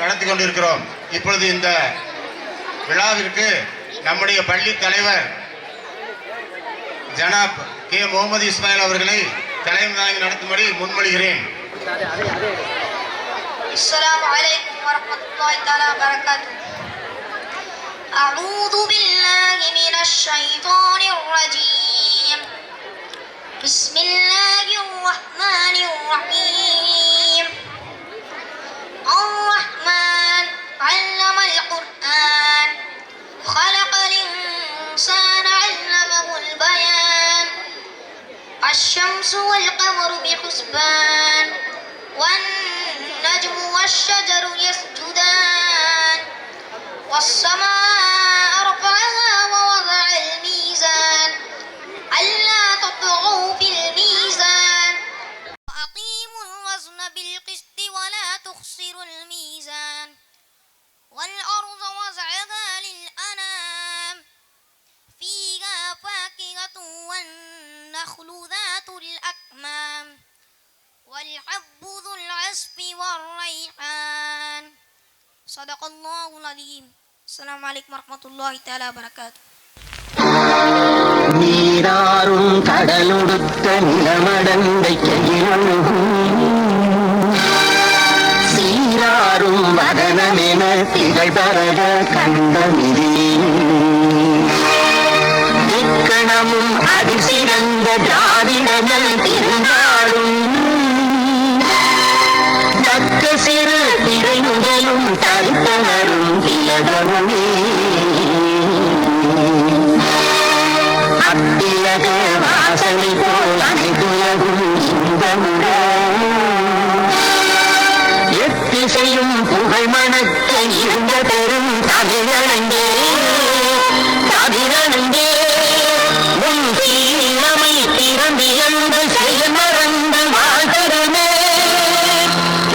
நடத்தி கொண்டிருக்கிறோம். இப்பொழுது இந்த விழாவிற்கு நம்முடைய பள்ளி தலைவர் ஜனாப் கே முகமது இஸ்மாயில் அவர்களை தலைமை தாங்கி நடத்தும்படி முன்மொழிகிறேன். அஸ்ஸலாமு அலைக்கும் வரஹ்மத்துல்லாஹி தஆலா வபரகாத்துஹு. அஊது பில்லாஹி மினஷ் ஷைத்தானிர் ரஜீம். பிஸ்மில்லாஹிர் ரஹ்மானிர் ரஹீம். الرحمن علم القرآن خلق الإنسان علمه البيان الشمس والقمر بحسبان والنجم والشجر يسجدان والسماء رفعها ووضع الميزان ألا تطغوا في الميزان وأقيموا الوزن بالقسط ولا تخسروا الميزان والأرض وضعها للأنام فيها فاكهة والنخل ذات الأكمام والحب ذو العصف والريحان صدق الله العظيم. السلام عليكم ورحمة الله تعالى وبركاته. நீராறும் கடலுடுத்த நிலமடந்தை சீராறும் வதனமென திகழ்பரக கண்டமிதி இக்கணமும் அதில் சிறந்த திராவிடங்கள் திருநாளும் தக்க சிறு திரைமுதலும் தருத்தனரும் திலகமுமே அத்திலக வாசனை போல் அனைத்துலகும் இன்பமுட எத்திசையும் புகழ் மணக்க இருந்த பெரும் தமிழனங்கே தமிழனங்கே உன் சீரமை திறந்து எந்த செய்ய மறந்த வாழ்த்தருமே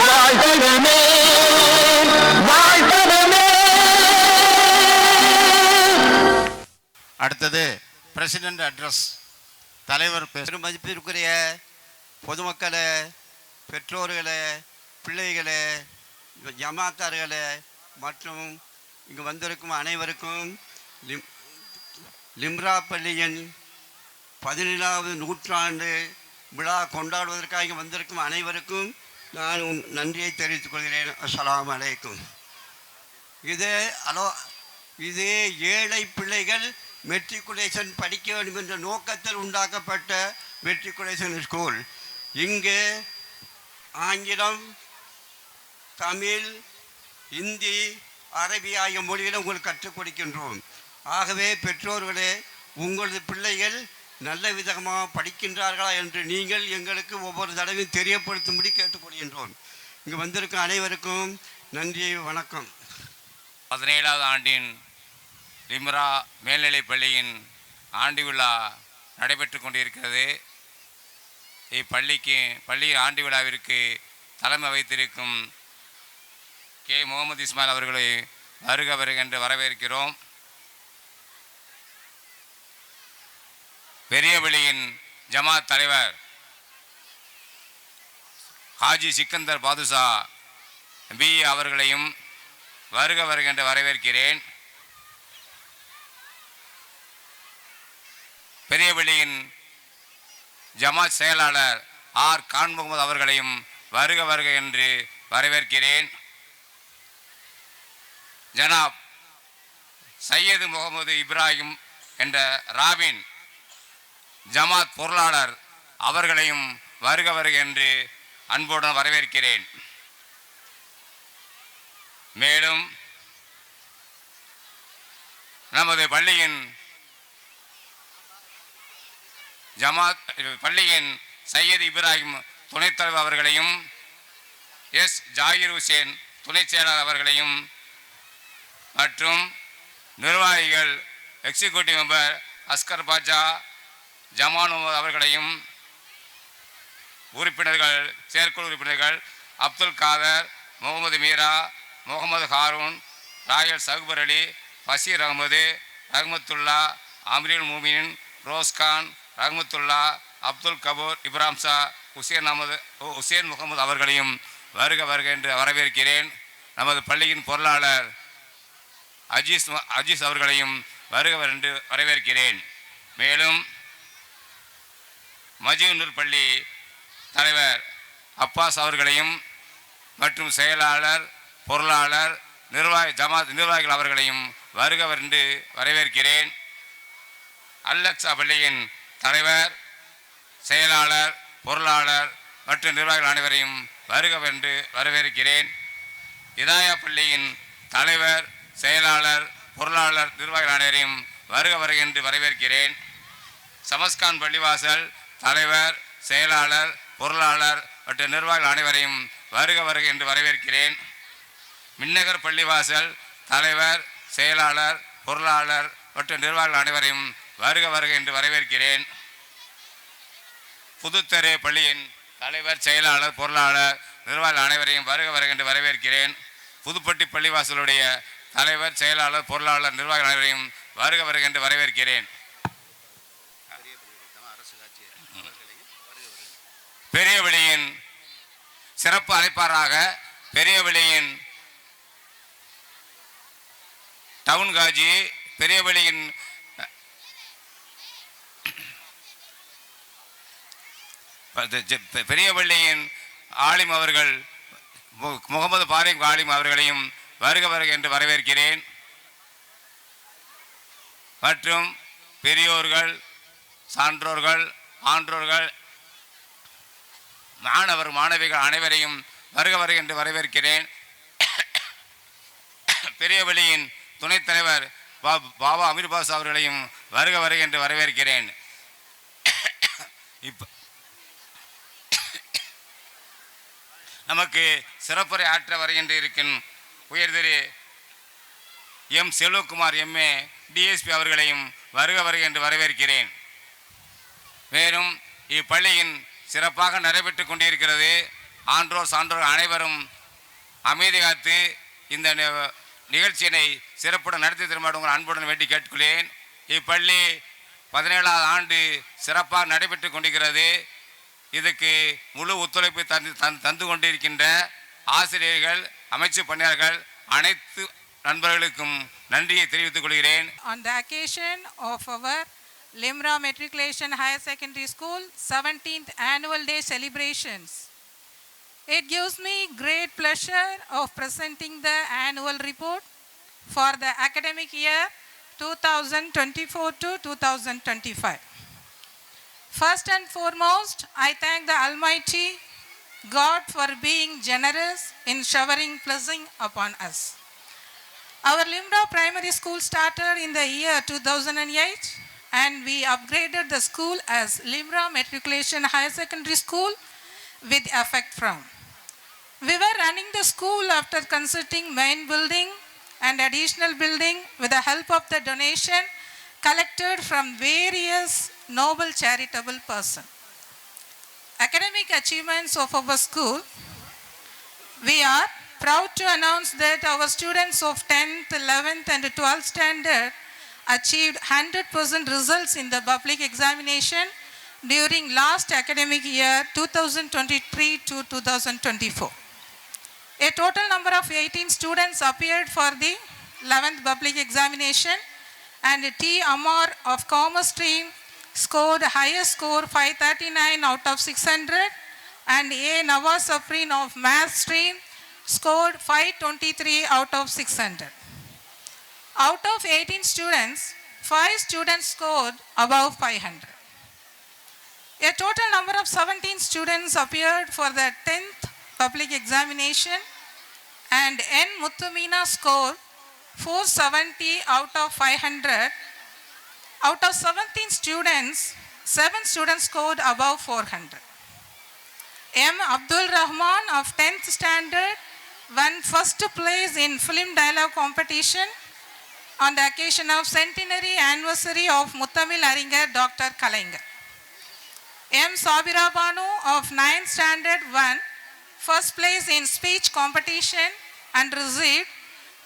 வாழ்த்தருமே வாழ்த்தருமே. அடுத்தது பிரசிடென்ட் அட்ரஸ். தலைவர் பெரும் மதிப்பிற்குரிய பொதுமக்களே, பெற்றோர்களே, பிள்ளைகளே, ஜமாத்தார்களே மற்றும் இங்கு வந்திருக்கும் அனைவருக்கும் லிம்ரா பள்ளியின் 17வது நூற்றாண்டு விழா கொண்டாடுவதற்காக இங்கு வந்திருக்கும் அனைவருக்கும் நான் நன்றியை தெரிவித்துக் கொள்கிறேன். அஸ்ஸலாமு அலைக்கும். இது ஏழை பிள்ளைகள் மெட்ரிகுலேஷன் படிக்க வேண்டும் என்ற நோக்கத்தில் உண்டாக்கப்பட்ட மெட்ரிகுலேஷன் ஸ்கூல். இங்கு ஆங்கிலம், தமிழ், இந்தி, அரபி ஆகிய மொழிகளை உங்களுக்கு கற்றுக் கொடுக்கின்றோம். ஆகவே பெற்றோர்களே, உங்களது பிள்ளைகள் நல்ல விதமாக படிக்கின்றார்களா என்று நீங்கள் எங்களுக்கு ஒவ்வொரு தடவையும் தெரியப்படுத்தும்படி கேட்டுக்கொள்கின்றோம். இங்கு வந்திருக்கும் அனைவருக்கும் நன்றி, வணக்கம். 17வது ஆண்டின் லிம்ரா மேல்நிலைப் பள்ளியின் ஆண்டு விழா நடைபெற்று கொண்டிருக்கிறது. பள்ளி ஆண்டு விழாவிற்கு தலைமை வைத்திருக்கும் கே முகமது இஸ்மாயில் அவர்களை வருக வருக என்று வரவேற்கிறோம். பெரியபள்ளியின் ஜமாத் தலைவர் ஹாஜி சிக்கந்தர் பாதுஷா பி அவர்களையும் வருக வருக என்று வரவேற்கிறேன். பெரியபள்ளியின் ஜமாத் செயலாளர் ஆர் கான் முகமது அவர்களையும் வருக வருக என்று வரவேற்கிறேன். ஜனாப் சையது முகமது இப்ராஹிம் என்ற ராபின் ஜமாத் பொருளாளர் அவர்களையும் வருக வருக என்று அன்புடன் வரவேற்கிறேன். மேலும் நமது பள்ளியின் சையது இப்ராஹிம் துணைத் தலைவர் அவர்களையும் எஸ் ஜாகிர் ஹுசேன் துணை செயலாளர் அவர்களையும் மற்றும் நிர்வாகிகள் எக்ஸிக்யூட்டிவ் மெம்பர் அஸ்கர் பாட்சா, ஜமான் அவர்களையும், உறுப்பினர்கள், செயற்குழு உறுப்பினர்கள் அப்துல் காதர், முகமது மீரா, முகமது ஹாரூன், ராயல் சகுபர் அலி, பஷீர் அகமது, ரஹ்மத்துல்லா, அம்ரில் மூமின், ரோஸ்கான், ரஹ்மத்துல்லா, அப்துல் கபூர், இப்ராம் ஷா, ஹுசேன் முகமது அவர்களையும் வருக வருக என்று வரவேற்கிறேன். நமது பள்ளியின் பொருளாளர் அஜீஸ் அவர்களையும் வருக என்று வரவேற்கிறேன். மேலும் மஜீநூர் பள்ளி தலைவர் அப்பாஸ் அவர்களையும் மற்றும் செயலாளர், பொருளாளர், ஜமாத் நிர்வாகிகள் அவர்களையும் வருக என்று வரவேற்கிறேன். அல்லக்ஸா பள்ளியின் தலைவர், செயலாளர், பொருளாளர் மற்றும் நிர்வாகிகள் அனைவரையும் வருக என்று வரவேற்கிறேன். இதாயா பள்ளியின் தலைவர், செயலாளர், பொருளாளர், நிர்வாகிகள் அனைவரையும் வருக வருக என்று வரவேற்கிறேன். சமஸ்கான் பள்ளிவாசல் தலைவர், செயலாளர், பொருளாளர் மற்றும் நிர்வாகிகள் அனைவரையும் வருக வருக என்று வரவேற்கிறேன். மின்னகர் பள்ளிவாசல் தலைவர், செயலாளர், பொருளாளர் மற்றும் நிர்வாகிகள் அனைவரையும் வருக வருக என்று வரவேற்கிறேன். புதுத்தெரு பள்ளியின் தலைவர், செயலாளர், பொருளாளர், நிர்வாகிகள் அனைவரையும் வருக வருக என்று வரவேற்கிறேன். புதுப்பட்டி பள்ளிவாசலுடைய தலைவர், செயலாளர், பொருளாளர், நிர்வாகிகள் அனைவரையும் வருக வருக என்று வரவேற்கிறேன். பெரியவெளியின் சிறப்பு அழைப்பாளராக பெரியவெளியின் டவுன் காஜி, பெரியவெளியின் பெரியவெளியின் ஆலிம் அவர்கள் முகமது பாரிக் ஆலிம் அவர்களையும் வருக வருக என்று வரவேற்கிறேன். மற்றும் பெரியோர்கள், சான்றோர்கள், ஆன்றோர்கள், மாணவர் மாணவிகள் அனைவரையும் வருக வருக என்று வரவேற்கிறேன். பெரியவெளியின் துணைத் தலைவர் பாபா அமீர் பாஸ் அவர்களையும் வருக வருக என்று வரவேற்கிறேன். நமக்கு சிறப்புரை ஆற்ற வருகின்ற இருக்கும் உயர்திரு எம் செல்வகுமார் எம்ஏ டிஎஸ்பி அவர்களையும் வருக வருக என்று வரவேற்கிறேன். மேலும் இப்பள்ளியின் சிறப்பாக நடைபெற்று கொண்டிருக்கிறது. ஆன்றோர் சான்றோர் அனைவரும் அமைதி காத்து இந்த நிகழ்ச்சியினை சிறப்புடன் நடத்தி தருமாறு உங்கள் அன்புடன் வேண்டி கேட்டுக்கொள்கிறேன். இப்பள்ளி 17வது ஆண்டு சிறப்பாக நடைபெற்று கொண்டிருக்கிறது. இதுக்கு முழு ஒத்துழைப்பு தந்து கொண்டிருக்கின்ற ஆசிரியர்கள், அமைச்சு பணியாளர்கள் அனைத்து நண்பர்களுக்கும் நன்றியை தெரிவித்துக் கொள்கிறேன். On the occasion of our Limra Matriculation Higher Secondary School 17th Annual Day celebrations, it gives me great pleasure of presenting the annual report for the academic year 2024 to 2025. First and foremost, I thank the Almighty God for being generous in showering blessing upon us. Our Limra Primary School started in the year 2008 and we upgraded the school as Limra Matriculation Higher Secondary School with effect from. We were running the school after consulting main building and additional building with the help of the donation collected from various noble charitable persons. Academic achievements of our school, we are proud to announce that our students of 10th, 11th and 12th standard achieved 100% results in the public examination during last academic year 2023 to 2024. A total number of 18 students appeared for the 11th public examination and T. Amar of Commerce stream scored highest score 539 out of 600 and A. Nawaz Safrin of Math stream scored 523 out of 600. Out of 18 students, 5 students scored above 500. A total number of 17 students appeared for the 10th public examination and N. Muttumina scored 470 out of 500. Out of 17 students, 7 students scored above 400. M. Abdul Rahman of 10th standard won first place in film dialogue competition on the occasion of centenary anniversary of Muttamil Aringar Dr. Kalaingar. M. Sabira Banu of 9th Standard won first place in speech competition and received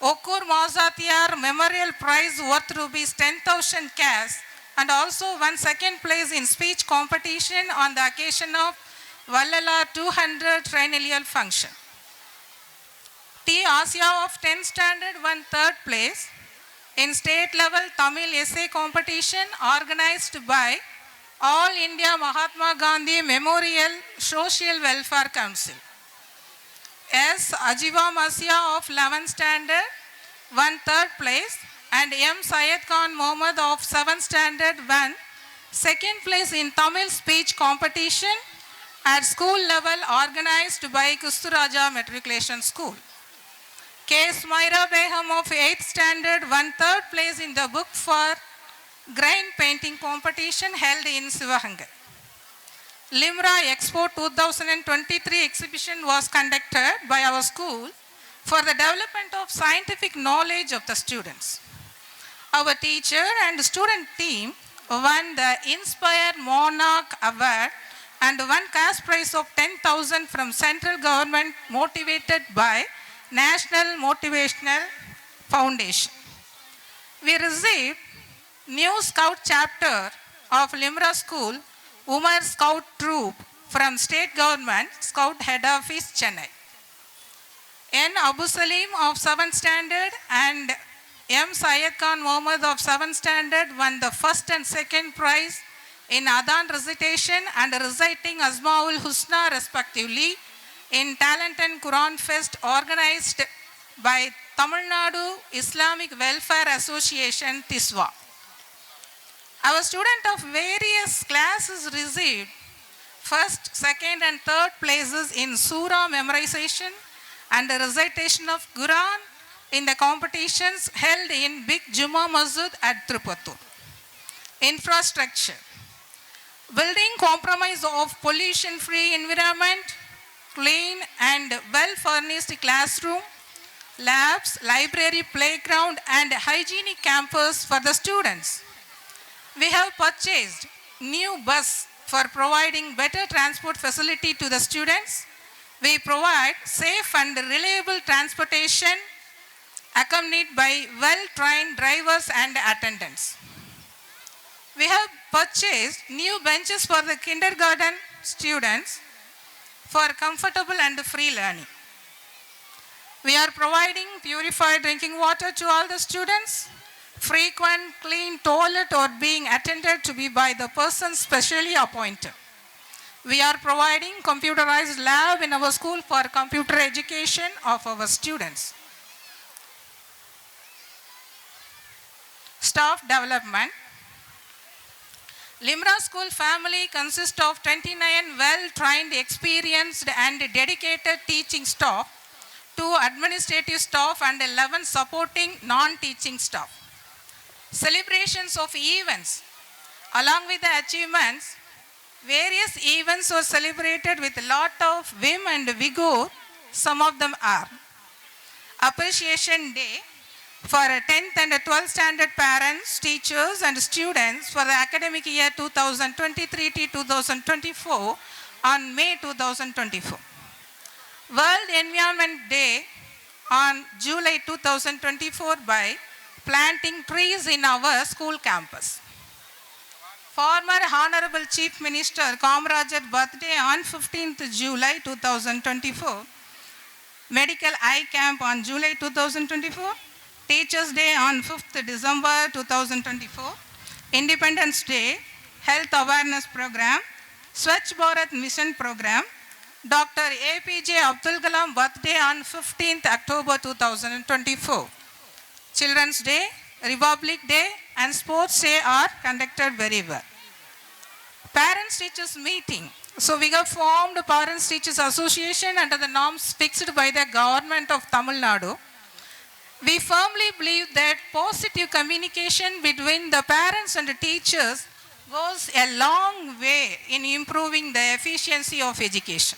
Okur Mazatiyar Memorial Prize worth rupees 10,000 cash, and also won second place in speech competition on the occasion of Vallala 200 triennial function. T. Asya of 10th Standard won third place in state level Tamil essay competition organized by All India Mahatma Gandhi Memorial Social Welfare Council. S. Ajiba Masya of 11th Standard won third place, and M. Syed Khan Mohammed of 7th Standard won second place in Tamil speech competition at school level organized by Kusturaja Matriculation School. K. Smaira Beham of 8th Standard won third place in the book for grain painting competition held in Sivaganga. Limra Expo 2023 exhibition was conducted by our school for the development of scientific knowledge of the students. Our teacher and student team won the Inspire Monarch Award and won cash prize of 10,000 from central government motivated by National Motivational Foundation. We received new Scout chapter of Limra School Umar Scout Troop from State Government Scout Head Office, Chennai. N. Abu Salim of 7th Standard and M. Syed Khan Mohammed of 7th Standard won the first and second prize in Adhan recitation and reciting Asmaul Husna respectively in Talent and Quran Fest organized by Tamil Nadu Islamic Welfare Association, Tiswa. Our students of various classes received first, second and third places in Surah memorization and the recitation of Quran in the competitions held in Big Juma Masjid at Tripattur. Infrastructure. Building compromise of pollution-free environment, clean and well-furnished classroom, labs, library, playground and hygienic campus for the students. We have purchased new bus for providing better transport facility to the students. We provide safe and reliable transportation accompanied by well-trained drivers and attendants. We have purchased new benches for the kindergarten students for comfortable and free learning. We are providing purified drinking water to all the students. Frequent clean toilet or being attended to be by the person specially appointed. We are providing computerized lab in our school for computer education of our students. Staff development. Limra School family consists of 29 well-trained, experienced and dedicated teaching staff, 2 administrative staff and 11 supporting non-teaching staff. Celebrations of events. Along with the achievements, various events were celebrated with a lot of vim and vigor. Some of them are Appreciation Day for 10th and 12th standard parents, teachers and students for the academic year 2023-2024 on May 2024. World Environment Day on July 2024 by planting trees in our school campus. Former Honorable Chief Minister Kamarajar birthday on 15th July 2024. Medical Eye Camp on July 2024. Teachers Day on 5th December 2024. Independence Day, Health Awareness Program, Swachh Bharat Mission Program. Dr. APJ Abdul Kalam birthday on 15th October 2024. Children's Day, Republic Day and Sports Day are conducted very well. Parents Teachers Meeting. So we have formed Parents Teachers Association under the norms fixed by the government of Tamil Nadu. We firmly believe that positive communication between the parents and the teachers goes a long way in improving the efficiency of education.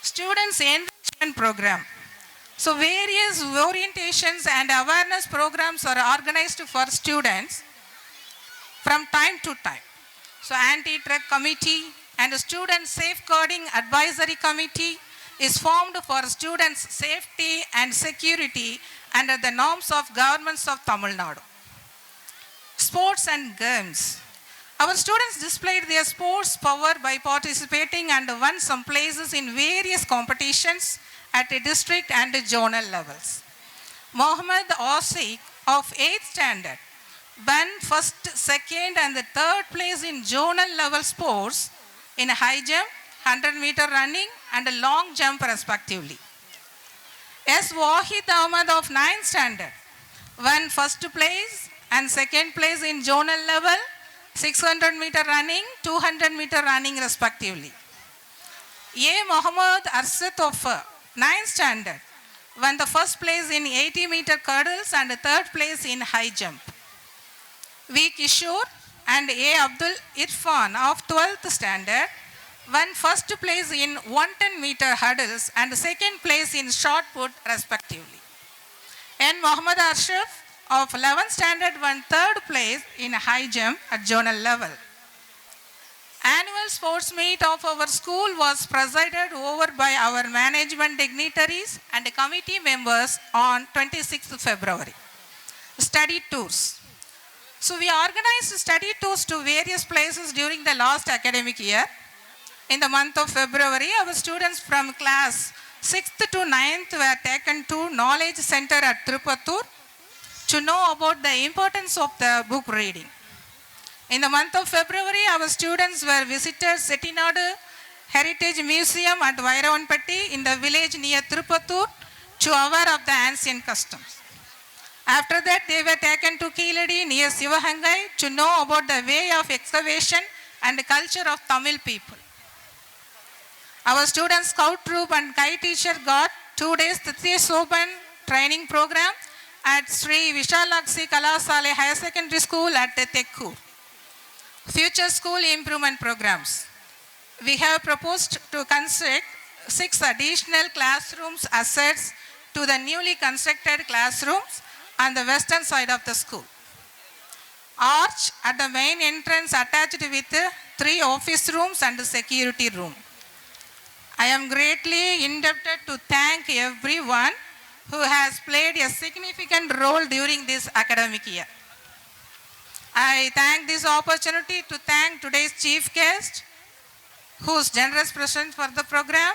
Students Enrichment Program. So various orientations and awareness programs are organized for students from time to time. So anti-drug committee and a student safeguarding advisory committee is formed for students' safety and security under the norms of governments of Tamil Nadu. Sports and games. Our students displayed their sports power by participating and won some places in various competitions at a district and zonal levels. Mohammed Asik of 8th standard won first, second and the third place in zonal level sports in high jump, 100-meter running and long jump respectively. S. Wahid Ahmad of 9th standard won first place and second place in zonal level, 600-meter running, 200-meter running respectively. A. Muhammad Arshad of 9th standard won the first place in 80-meter hurdles and third place in high jump. V. Kishore and A. Abdul Irfan of 12th standard won first place in 110-meter hurdles and second place in shot put respectively. N. Muhammad Ashraf of 11th standard won third place in high jump at zonal level. Annual sports meet of our school was presided over by our management dignitaries and committee members on 26th February. Study tours. So we organized study tours to various places during the last academic year. In the month of February, our students from class 6th to 9th were taken to Knowledge Center at Tirupattur to know about the importance of the book reading. In the month of February, our students were visited Settinadu Heritage Museum at Vairavanpatti in the village near Tirupattur to aware of the ancient customs. After that, they were taken to Keeladi near Sivahangai to know about the way of excavation and the culture of Tamil people. Our students scout troop and kite teacher got 2 days Titya Soban training program at Sri Vishalaksi Kalasale Higher Secondary School at Tekkur. Future school improvement programs. We have proposed to construct 6 additional classrooms assets to the newly constructed classrooms on the western side of the school. Arch at the main entrance attached with 3 office rooms and a security room. I am greatly indebted to thank everyone who has played a significant role during this academic year. I thank this opportunity to thank today's chief guest, whose generous presence for the program.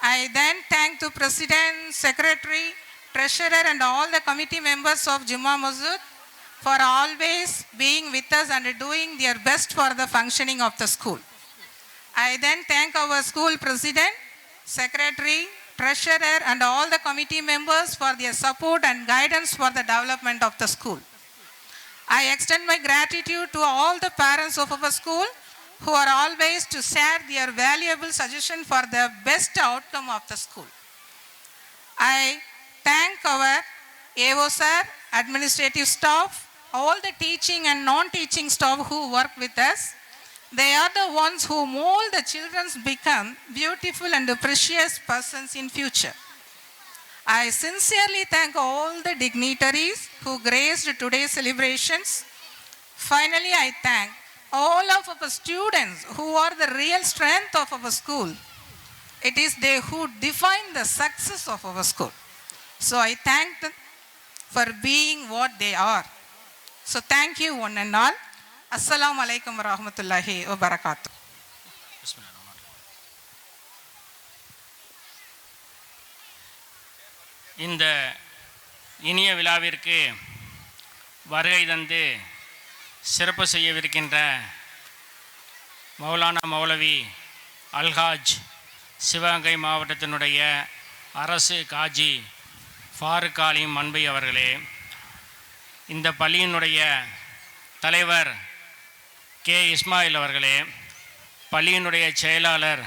I then thank the President, Secretary, Treasurer and all the committee members of Juma Masjid for always being with us and doing their best for the functioning of the school. I then thank our school President, Secretary, Treasurer and all the committee members for their support and guidance for the development of the school. I extend my gratitude to all the parents of our school who are always to share their valuable suggestion for the best outcome of the school. I thank our AO sir, administrative staff, all the teaching and non-teaching staff who work with us. They are the ones who mold the children become beautiful and precious persons in future. I sincerely thank all the dignitaries who graced today's celebrations. Finally, I thank all of our students who are the real strength of our school. It is they who define the success of our school. So I thank them for being what they are. So thank you one and all. Assalamu alaikum wa rahmatullahi wa barakatuh. இந்த இனிய விழாவிற்கு வருகை தந்து சிறப்பு செய்யவிருக்கின்ற மௌலானா மௌலவி அல்ஹாஜ் சிவகங்கை மாவட்டத்தினுடைய அரசு காஜி ஃபாருக் ஆலிம் மன்பை அவர்களே, இந்த பள்ளியினுடைய தலைவர் கே இஸ்மாயில் அவர்களே, பள்ளியினுடைய செயலாளர்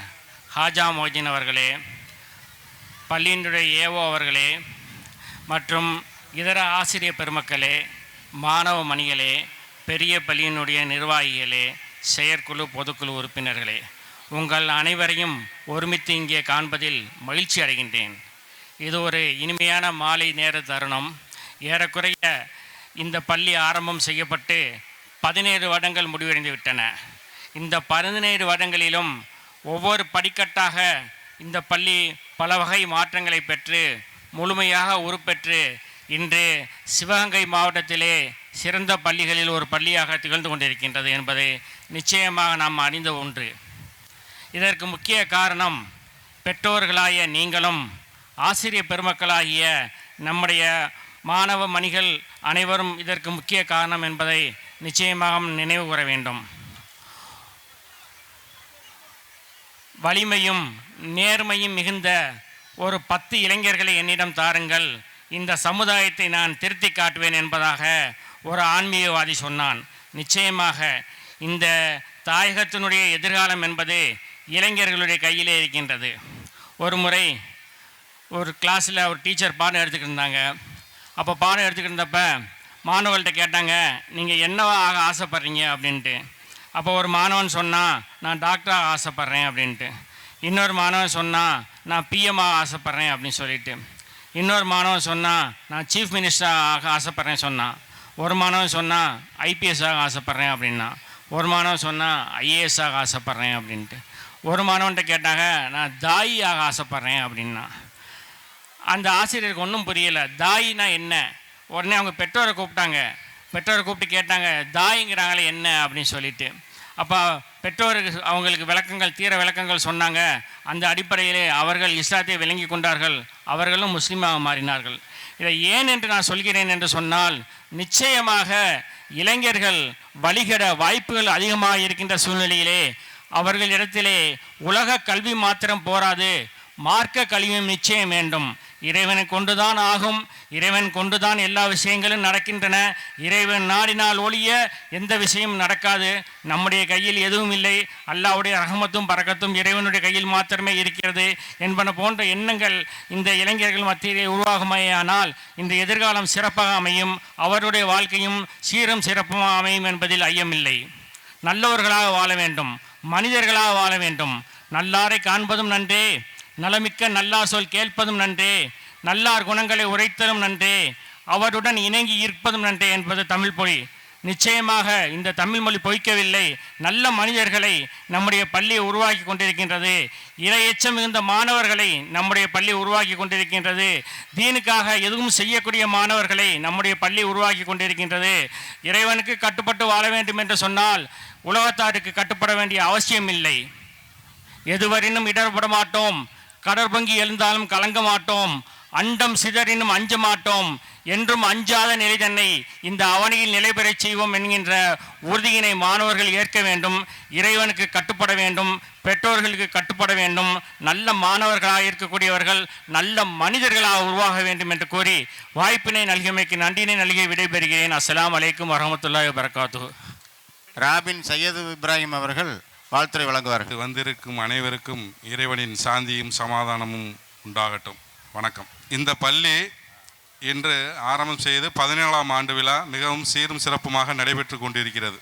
ஹாஜா மோஜின் அவர்களே, பள்ளியினுடைய ஏஓ அவர்களே மற்றும் இதர ஆசிரியர் பெருமக்களே, மாணவ மணிகளே, பெரிய பள்ளியினுடைய நிர்வாகிகளே, செயற்குழு பொதுக்குழு உறுப்பினர்களே, உங்கள் அனைவரையும் ஒருமித்து இங்கே காண்பதில் மகிழ்ச்சி அடைகின்றேன். இது ஒரு இனிமையான மாலை நேர தருணம். ஏறக்குறைய இந்த பள்ளி ஆரம்பம் செய்யப்பட்டு 17 வருடங்கள் முடிவடைந்து விட்டன. இந்த 17 வருடங்களிலும் ஒவ்வொரு படிக்கட்டாக இந்த பள்ளி பல வகை மாற்றங்களை பெற்று முழுமையாக உருப்பெற்று இன்று சிவகங்கை மாவட்டத்திலே சிறந்த பள்ளிகளில் ஒரு பள்ளியாக திகழ்ந்து கொண்டிருக்கின்றது என்பது நிச்சயமாக நாம் அறிந்த ஒன்று. இதற்கு முக்கிய காரணம் பெற்றோர்களாகிய நீங்களும் ஆசிரியர் பெருமக்களாகிய நம்முடைய மாணவ மணிகள் அனைவரும் இதற்கு முக்கிய காரணம் என்பதை நிச்சயமாக நினைவு கூற வேண்டும். வலிமையும் நேர்மையும் மிகுந்த ஒரு 10 இளைஞர்களை என்னிடம் தாருங்கள், இந்த சமுதாயத்தை நான் திருத்தி காட்டுவேன் என்பதாக ஒரு ஆன்மீகவாதி சொன்னான். நிச்சயமாக இந்த தாயகத்தினுடைய எதிர்காலம் என்பது இளைஞர்களுடைய கையிலே இருக்கின்றது. ஒரு முறை ஒரு கிளாஸில் ஒரு டீச்சர் பாடம் எடுத்துக்கிட்டு இருந்தாங்க. அப்போ பாடம் எடுத்துக்கிட்டு இருந்தப்ப மாணவர்கள்ட்ட கேட்டாங்க, நீங்கள் என்னவா ஆக ஆசைப்பட்றீங்க அப்படின்ட்டு. அப்போ ஒரு மாணவன் சொன்னான், நான் டாக்டராக ஆசைப்பட்றேன் அப்படின்ட்டு. இன்னொரு மாணவன் சொன்னான், நான் பிஎம்மாக ஆசைப்பட்றேன் அப்படின்னு சொல்லிட்டு. இன்னொரு மாணவன் சொன்னான், நான் சீஃப் மினிஸ்டராக ஆக ஆசைப்பட்றேன் சொன்னான். ஒரு மாணவன் சொன்னான், ஐபிஎஸ்ஸாக ஆசைப்பட்றேன் அப்படின்னா. ஒரு மாணவன் சொன்னான், ஐஏஎஸ்ஸாக ஆசைப்பட்றேன் அப்படின்ட்டு. ஒரு மாணவன்கிட்ட கேட்டாங்க, நான் தாயியாக ஆசைப்பட்றேன் அப்படின்னா. அந்த ஆசிரியருக்கு ஒன்றும் புரியலை, தாயினா என்ன. உடனே அவங்க பெற்றோரை கூப்பிட்டாங்க. பெற்றோரை கூப்பிட்டு கேட்டாங்க, தாயிங்கிறாங்களே என்ன அப்படின்னு சொல்லிட்டு. அப்போ பெற்றோருக்கு அவங்களுக்கு விளக்கங்கள் சொன்னாங்க. அந்த அடிப்படையிலே அவர்கள் இஸ்லாத்தை விளங்கி கொண்டார்கள். அவர்களும் முஸ்லீமாக மாறினார்கள். இதை ஏன் என்று நான் சொல்கிறேன் என்று சொன்னால், நிச்சயமாக இளைஞர்கள் வழிகட வாய்ப்புகள் அதிகமாக இருக்கின்ற சூழ்நிலையிலே அவர்களிடத்திலே உலக கல்வி மாத்திரம் போராது, மார்க்க கல்வியும் நிச்சயம் வேண்டும். இறைவனை கொண்டுதான் ஆகும், இறைவன் கொண்டுதான் எல்லா விஷயங்களும் நடக்கின்றன. இறைவன் நாடினால் ஒழிய எந்த விஷயமும் நடக்காது. நம்முடைய கையில் எதுவும் இல்லை. அல்லாஹ்வுடைய ரஹமத்தும் பரக்கத்தும் இறைவனுடைய கையில் மாத்திரமே இருக்கிறது என்பன போன்ற எண்ணங்கள் இந்த இளைஞர்கள் மத்தியிலே உருவாகுமேயானால் இந்த எதிர்காலம் சிறப்பாக அமையும், அவருடைய வாழ்க்கையும் சீரும் சிறப்புமாக அமையும் என்பதில் ஐயமில்லை. நல்லவர்களாக வாழ வேண்டும், மனிதர்களாக வாழ வேண்டும். நல்லாரை காண்பதும் நன்றே, நலமிக்க நல்லார் சொல் கேட்பதும் நன்றே, நல்லார் குணங்களை உரைத்தலும் நன்றே, அவருடன் இணங்கி இருப்பதும் நன்றே என்பது தமிழ் மொழி. நிச்சயமாக இந்த தமிழ் மொழி பொய்க்கவில்லை. நல்ல மனிதர்களை நம்முடைய பள்ளி உருவாக்கி கொண்டிருக்கின்றது. இறையச்சம் மிகுந்த மாணவர்களை நம்முடைய பள்ளி உருவாக்கி கொண்டிருக்கின்றது. தீனுக்காக எதுவும் செய்யக்கூடிய மாணவர்களை நம்முடைய பள்ளி உருவாக்கி கொண்டிருக்கின்றது. இறைவனுக்கு கட்டுப்பட்டு வாழ வேண்டும் என்று சொன்னால் உலகத்தாருக்கு கட்டுப்பட வேண்டிய அவசியம் இல்லை. எதுவரினும் இடர்பட மாட்டோம், கடற்பங்கி எழுந்தாலும் கலங்க மாட்டோம், அண்டம் சிதறினும் அஞ்ச மாட்டோம், என்றும் அஞ்சாத நிலை தன்னை இந்த அவனியில் நிலை பெறச் செய்வோம் என்கின்ற உறுதியினை மாணவர்கள் ஏற்க வேண்டும். இறைவனுக்கு கட்டுப்பட வேண்டும், பெற்றோர்களுக்கு கட்டுப்பட வேண்டும். நல்ல மாணவர்களாக இருக்கக்கூடியவர்கள் நல்ல மனிதர்களாக உருவாக வேண்டும் என்று கூறி வாய்ப்பினை நல்கியமைக்கு நன்றினை நல்கி விடைபெறுகிறேன். அஸ்ஸலாமு அலைக்கும் வரஹ்மத்துல்லாஹி வபரகாத்துஹு. ராபின் சையது இப்ராஹிம் அவர்கள் வாழ்த்துரை வழங்குவார்கள். வந்திருக்கும் அனைவருக்கும் இறைவனின் சாந்தியும் சமாதானமும் உண்டாகட்டும். வணக்கம். இந்த பள்ளி இன்று ஆரம்பம் செய்து 17ஆம் ஆண்டு விழா மிகவும் சீரும் சிறப்புமாக நடைபெற்று கொண்டிருக்கிறது.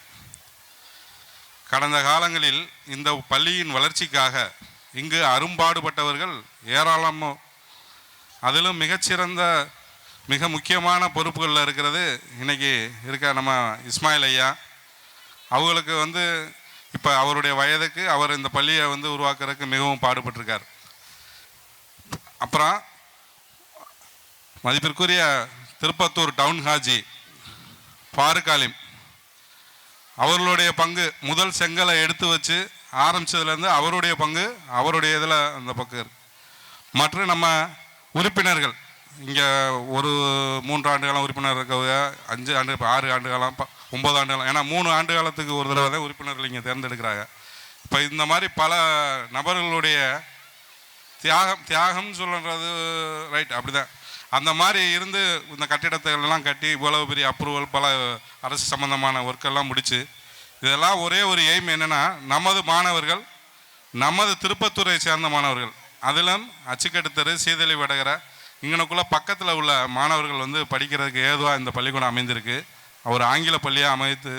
கடந்த காலங்களில் இந்த பள்ளியின் வளர்ச்சிக்காக இங்கு அரும்பாடுபட்டவர்கள் ஏராளம். அதிலும் மிகச்சிறந்த மிக முக்கியமான பொறுப்புகளில் இருக்கிறது இன்றைக்கி இருக்க நம்ம இஸ்மாயில் ஐயா. அவங்களுக்கு இப்போ அவருடைய வயதுக்கு அவர் இந்த பள்ளியை உருவாக்குறதுக்கு மிகவும் பாடுபட்டிருக்கார். அப்புறம் மதிப்பிற்குரிய திருப்பத்தூர் டவுன் ஹாஜி ஃபாருக் ஆலிம் அவர்களுடைய பங்கு, முதல் செங்கலை எடுத்து வச்சு ஆரம்பித்ததுலேருந்து அவருடைய பங்கு அவருடைய இதில் அந்த பங்கு. மற்ற நம்ம உறுப்பினர்கள் இங்கே ஒரு 3 ஆண்டு காலம் உறுப்பினர் இருக்கவங்க, 5 ஆண்டு 6 ஆண்டு காலம் 9 ஆண்டு காலம், ஏன்னா 3 ஆண்டு காலத்துக்கு ஒரு தடவை தான் உறுப்பினர்கள் இங்கே தேர்ந்தெடுக்கிறாங்க. இப்போ இந்த மாதிரி பல நபர்களுடைய தியாகம்னு சொல்கிறது ரைட், அப்படி தான். அந்த மாதிரி இருந்து இந்த கட்டிடத்தைலாம் கட்டி இவ்வளவு பெரிய அப்ரூவல், பல அரசு சம்பந்தமான ஒர்க்கெல்லாம் முடித்து, இதெல்லாம் ஒரே ஒரு எய்ம் என்னென்னா, நமது மாணவர்கள், நமது திருப்பத்தூரை சேர்ந்த மாணவர்கள், அதிலும் அச்சுக்கட்டு தெரு, சீதளி வடகரை இங்கனக்குள்ளே பக்கத்தில் உள்ள மாணவர்கள் படிக்கிறதுக்கு ஏதுவாக இந்த பள்ளிக்கூடம் அமைந்திருக்கு. அவர் ஆங்கில பள்ளியாக அமைத்து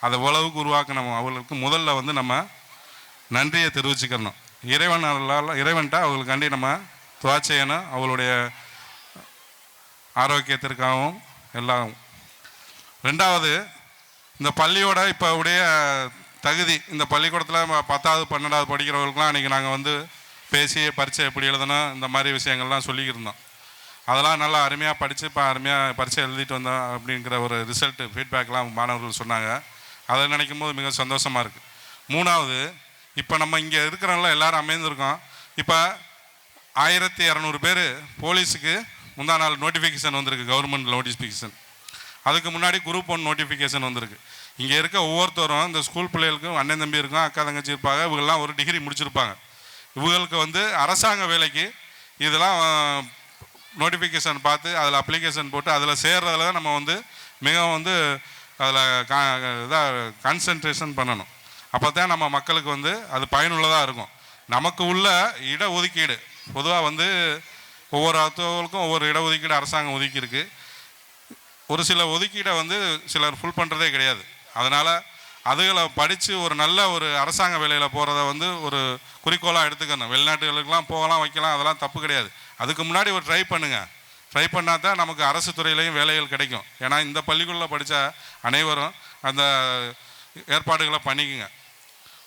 அதை உளவுக்கு உருவாக்கின அவர்களுக்கு முதல்ல நம்ம நன்றியை தெரிவிச்சுக்கிறணும். இறைவன்கிட்ட அவங்களுக்காண்டி நம்ம துவா செய்யணும். அவளுடைய ஆரோக்கியத்திற்காகவும் எல்லாம். ரெண்டாவது, இந்த பள்ளியோட இப்போ உடைய தகுதி, இந்த பள்ளிக்கூடத்தில் 10வது 12வது படிக்கிறவர்களுக்கெலாம் அன்றைக்கி நாங்கள் வந்து பேசி பரீட்சை எப்படி எழுதணும் இந்த மாதிரி விஷயங்கள்லாம் சொல்லிக்கிருந்தோம். அதெல்லாம் நல்லா அருமையாக படித்து இப்போ அருமையாக பரீட்சை எழுதிட்டு வந்தோம் அப்படிங்கிற ஒரு ரிசல்ட்டு ஃபீட்பேக்லாம் மாணவர்கள் சொன்னாங்க. அதை நினைக்கும் போது மிக சந்தோஷமாக இருக்குது. 3வது, இப்போ நம்ம இங்கே இருக்கிறவங்கள எல்லோரும் அமைந்திருக்கோம். இப்போ 1200 பேர் போலீஸுக்கு முந்தா நாள் நோட்டிஃபிகேஷன் வந்திருக்கு, கவர்மெண்ட் நோட்டிஃபிகேஷன். அதுக்கு முன்னாடி குரூப் 1 நோட்டிஃபிகேஷன் வந்திருக்கு. இங்கே இருக்க ஒவ்வொருத்தரும் இந்த ஸ்கூல் பிள்ளைகளுக்கும் அண்ணன் தம்பி இருக்கும், அக்கா தங்கச்சி இருப்பாங்க, இவங்கெல்லாம் ஒரு டிகிரி முடிச்சிருப்பாங்க. இவங்களுக்கு வந்து அரசாங்க வேலைக்கு இதெல்லாம் நோட்டிஃபிகேஷன் பார்த்து அதில் அப்ளிகேஷன் போட்டு அதில் சேர்றதுல தான் நம்ம வந்து மிகவும் வந்து அதில் இதாக கான்சன்ட்ரேஷன் பண்ணணும். அப்போ தான் நம்ம மக்களுக்கு வந்து அது பயனுள்ளதாக இருக்கும். நமக்கு உள்ள இட ஒதுக்கீடு பொதுவாக வந்து ஒவ்வொரு அத்தவர்களுக்கும் ஒவ்வொரு இட ஒதுக்கீடு அரசாங்கம் ஒதுக்கியிருக்கு. ஒரு சில ஒதுக்கீடை வந்து சிலர் ஃபுல் பண்ணுறதே கிடையாது. அதனால் அதுகளை படித்து ஒரு நல்ல ஒரு அரசாங்க வேலையில் போகிறத வந்து ஒரு குறிக்கோளாக எடுத்துக்கணும். வெளிநாட்டுகளுக்கெல்லாம் போகலாம், வைக்கலாம், அதெல்லாம் தப்பு கிடையாது. அதுக்கு முன்னாடி ஒரு ட்ரை பண்ணுங்கள். ட்ரை பண்ணால் தான் நமக்கு அரசு துறையிலையும் வேலைகள் கிடைக்கும். ஏன்னா இந்த பள்ளிக்கூடத்தில் படித்த அனைவரும் அந்த ஏற்பாடுகளை பண்ணிக்கோங்க.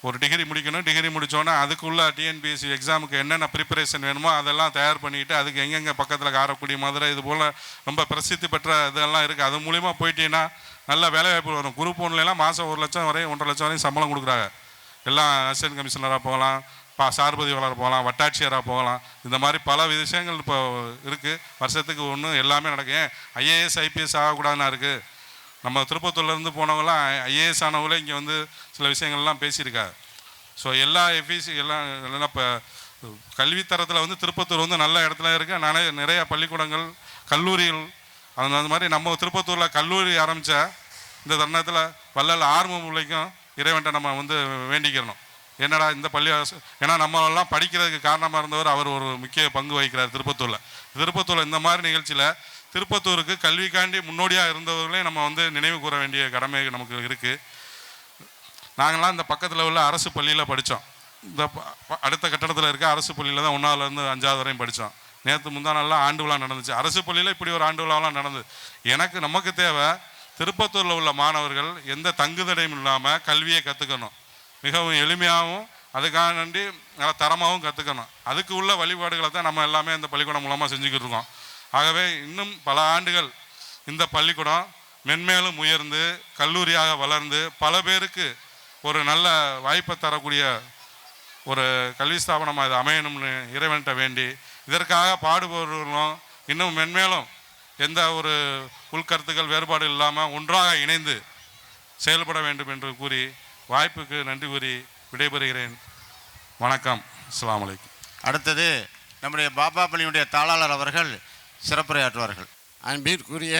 ஒரு டிகிரி முடிக்கணும், டிகிரி முடித்தோன்னே அதுக்குள்ளே டிஎன்பிஎஸ்சி எக்ஸாமுக்கு என்னென்ன ப்ரிப்பரேஷன் வேணுமோ அதெல்லாம் தயார் பண்ணிக்கிட்டு அதுக்கு எங்கெங்கே பக்கத்தில் காரைக்குடி, மதுரை இது போல் ரொம்ப பிரசித்தி பெற்ற இதெல்லாம் இருக்குது. அது மூலிமா போயிட்டீங்கன்னா நல்ல வேலைவாய்ப்பு வரும். குரூப் 1 மாதம் 1 லட்சம் வரை 1.5 லட்சம் வரையும் சம்பளம் கொடுக்குறாங்க. எல்லாம் அசிஸ்டன்ட் கமிஷனராக போகலாம், சார்பதிவாளர் போகலாம், வட்டாட்சியராக போகலாம். இந்த மாதிரி பல விஷயங்கள் இப்போ இருக்குது. வருஷத்துக்கு ஒன்று எல்லாமே நடக்கும். ஐஏஎஸ் ஐபிஎஸ் ஆகக்கூடாதுன்னா இருக்குது. நம்ம திருப்பத்தூர்லேருந்து போனவங்களாம் ஐஏஎஸ் ஆனவங்களே இங்கே வந்து சில விஷயங்கள்லாம் பேசியிருக்காங்க. ஸோ எல்லா எஃபிசி எல்லாம் இப்போ கல்வித்தரத்தில் வந்து திருப்பத்தூர் வந்து நல்ல இடத்துல இருக்குது. நிறைய பள்ளிக்கூடங்கள், கல்லூரிகள் அந்த மாதிரி நம்ம திருப்பத்தூரில் கல்லூரி ஆரம்பித்த இந்த தருணத்தில் வள்ளல் ஆர்வம் உழைக்கும் இறைவன்ட்ட நம்ம வந்து வேண்டிக்கிறணும். என்னடா இந்த பள்ளி, ஏன்னா நம்மளெல்லாம் படிக்கிறதுக்கு காரணமாக இருந்தவர் அவர் ஒரு முக்கிய பங்கு வகிக்கிறார் திருப்பத்தூரில் இந்த மாதிரி நிகழ்ச்சியில் திருப்பத்தூருக்கு கல்விக்காண்டி முன்னோடியாக இருந்தவர்களையும் நம்ம வந்து நினைவு கூற வேண்டிய கடமை நமக்கு இருக்குது. நாங்களாம் இந்த பக்கத்தில் உள்ள அரசு பள்ளியில் படித்தோம். இந்த அடுத்த கட்டடத்தில் இருக்க அரசு பள்ளியில் தான் 1ஆவதுலேருந்து 5ஆவது வரையும் படித்தோம். நேற்று முந்தா நாளில் ஆண்டு விழா நடந்துச்சு. அரசு பள்ளியில் இப்படி ஒரு ஆண்டு விழாவெலாம் நடந்தது. நமக்கு தேவை திருப்பத்தூரில் உள்ள மாணவர்கள் எந்த தங்குதடையும் இல்லாமல் கல்வியை கற்றுக்கணும். மிகவும் எளிமையாகவும் அதுக்காக நன்றி நல்லா தரமாகவும் கற்றுக்கணும். அதுக்கு உள்ள வழிபாடுகளை தான் நம்ம எல்லாமே இந்த பள்ளிக்கூடம் மூலமாக செஞ்சுக்கிட்டு இருக்கோம். ஆகவே இன்னும் பல ஆண்டுகள் இந்த பள்ளிக்கூடம் மென்மேலும் உயர்ந்து கல்லூரியாக வளர்ந்து பல பேருக்கு ஒரு நல்ல வாய்ப்பை தரக்கூடிய ஒரு கல்வி ஸ்தாபனமாக இது அமையணும்னு இறைவன்கிட்ட வேண்டி இதற்காக பாடுபவர்களும் இன்னும் மென்மேலும் எந்த ஒரு உள்கருத்துக்கள் வேறுபாடு இல்லாமல் ஒன்றாக இணைந்து செயல்பட வேண்டும் என்று கூறி வாய்ப்புக்கு நன்றி கூறி விடைபெறுகிறேன். வணக்கம். அஸ்ஸலாமு அலைக்கும். அடுத்தது நம்முடைய பாபா பள்ளியினுடைய தாளாளர் அவர்கள் சிறப்புரையாற்றுவார்கள். அன்பிற்குரிய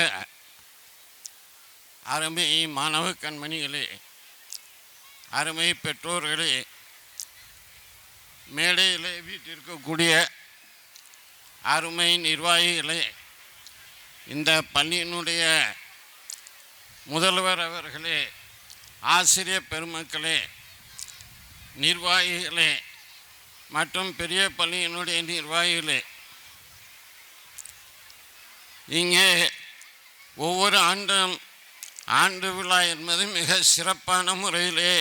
அருமை மாணவ கண்மணிகளே, அருமை பெற்றோர்களே, மேடையிலே வீட்டிற்கக்கூடிய அருமை நிர்வாகிகளே, இந்த பள்ளியினுடைய முதல்வர் அவர்களே, ஆசிரியர் பெருமக்களே, நிர்வாகிகளே மற்றும் பெரிய பள்ளியினுடைய நிர்வாகிகளே, இங்கே ஒவ்வொரு ஆண்டும் ஆண்டு விழா என்பது மிக சிறப்பான முறையிலே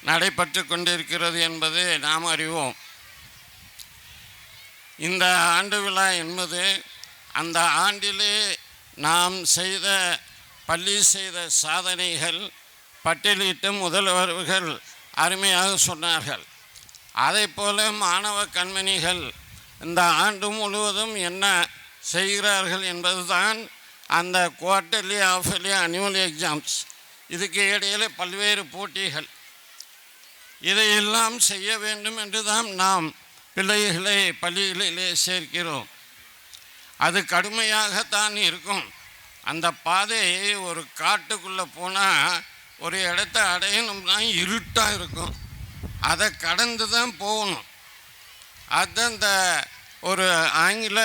நடைபெற்று கொண்டிருக்கிறது என்பது நாம் அறிவோம். இந்த ஆண்டு விழா என்பது அந்த ஆண்டிலே நாம் செய்த பள்ளி செய்த சாதனைகள் பட்டியலிட்டு முதல்வர்கள் அருமையாக சொன்னார்கள். அதை போல மாணவ கண்மணிகள் இந்த ஆண்டு முழுவதும் என்ன செய்கிறார்கள் என்பதுதான் அந்த குவார்ட்டர்லி, ஆஃபர்லி, அனுவல் எக்ஸாம்ஸ். இதுக்கு இடையிலே பல்வேறு போட்டிகள். இதையெல்லாம் செய்ய வேண்டும் என்று தான் நாம் பிள்ளைகளை பள்ளிகளிலே சேர்க்கிறோம். அது கடுமையாகத்தான் இருக்கும். அந்த பாதையை ஒரு காட்டுக்குள்ளே போனால் ஒரு இடத்த அடையணும்னா இருட்டாக இருக்கும். அதை கடந்து தான் போகணும். அதுதான் இந்த ஒரு ஆங்கில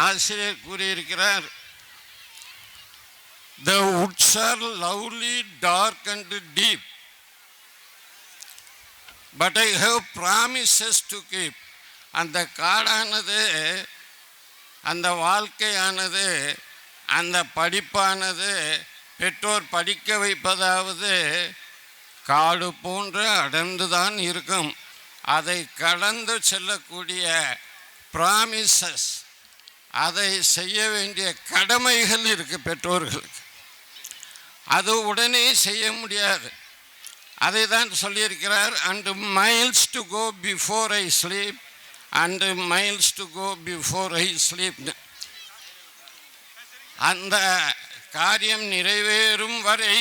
ஆசிரியர் கூறியிருக்கிறார், "The woods are lovely, dark and deep, but I have promises to keep. அந்த காடானது, அந்த வாழ்க்கையானது, அந்த படிப்பானது பெற்றோர் படிக்க வைப்பதாவது காடு போன்று அடர்ந்துதான் இருக்கும். அதை கடந்து செல்லக்கூடிய ப்ராமிசஸ், அதை செய்ய வேண்டிய கடமைகள் இருக்குது பெற்றோர்களுக்கு. அது உடனே செய்ய முடியாது. அதை தான் சொல்லியிருக்கிறார், and miles to go before I sleep, and miles to go before I sleep. அந்த காரியம் நிறைவேறும் வரை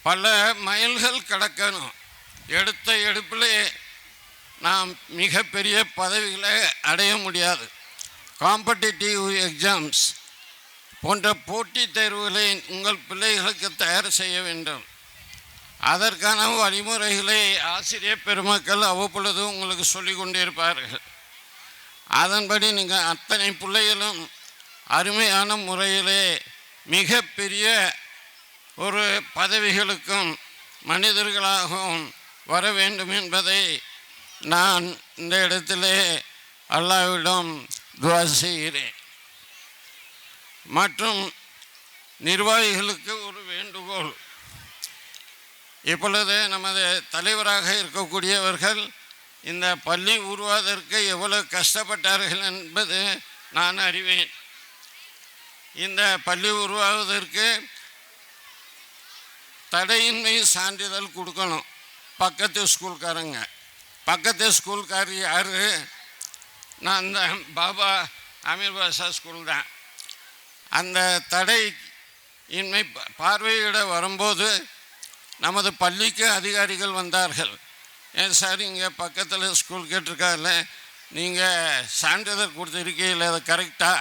பல மைல்கள் கடக்கணும். எடுத்த எடுப்பிலே நாம் மிகப்பெரிய பதவிகளை அடைய முடியாது. காம்படிட்டிவ் எக்ஸாம்ஸ் போன்ற போட்டித் தேர்வுகளை உங்கள் பிள்ளைகளுக்கு தயார் செய்ய வேண்டும். அதற்கான வழிமுறைகளை ஆசிரியர் பெருமக்கள் அவ்வப்பொழுது உங்களுக்கு சொல்லி கொண்டிருப்பார்கள். அதன்படி நீங்கள் அத்தனை பிள்ளைகளும் அருமையான முறையிலே மிகப்பெரிய ஒரு பதவிகளுக்கும் மனிதர்களாகவும் வர வேண்டும் என்பதை நான் இந்த இடத்திலே அல்லாஹ்விடம் துஆ செய்கிறேன். மற்றும் நிர்வாகிகளுக்கு ஒரு வேண்டுகோள். இப்பொழுது நமது தலைவராக இருக்கக்கூடியவர்கள் இந்த பள்ளி உருவாவதற்கு எவ்வளவு கஷ்டப்பட்டார்கள் என்பது நான் அறிவேன். இந்த பள்ளி உருவாவதற்கு தடையின்மை சான்றிதழ் கொடுக்கணும். பக்கத்து ஸ்கூல்காரங்க, பக்கத்து ஸ்கூல்கார் யார்? நான் அந்த பாபா அமீர் பாஷா ஸ்கூல் தான். அந்த தடை இன்மை பார்வையிட வரும்போது நமது பள்ளிக்கு அதிகாரிகள் வந்தார்கள். ஏன் சார் இங்கே பக்கத்தில் ஸ்கூல் கேட்டிருக்காருல்ல, நீங்கள் சான்றிதழ் கொடுத்துருக்கீங்களே, அது கரெக்டா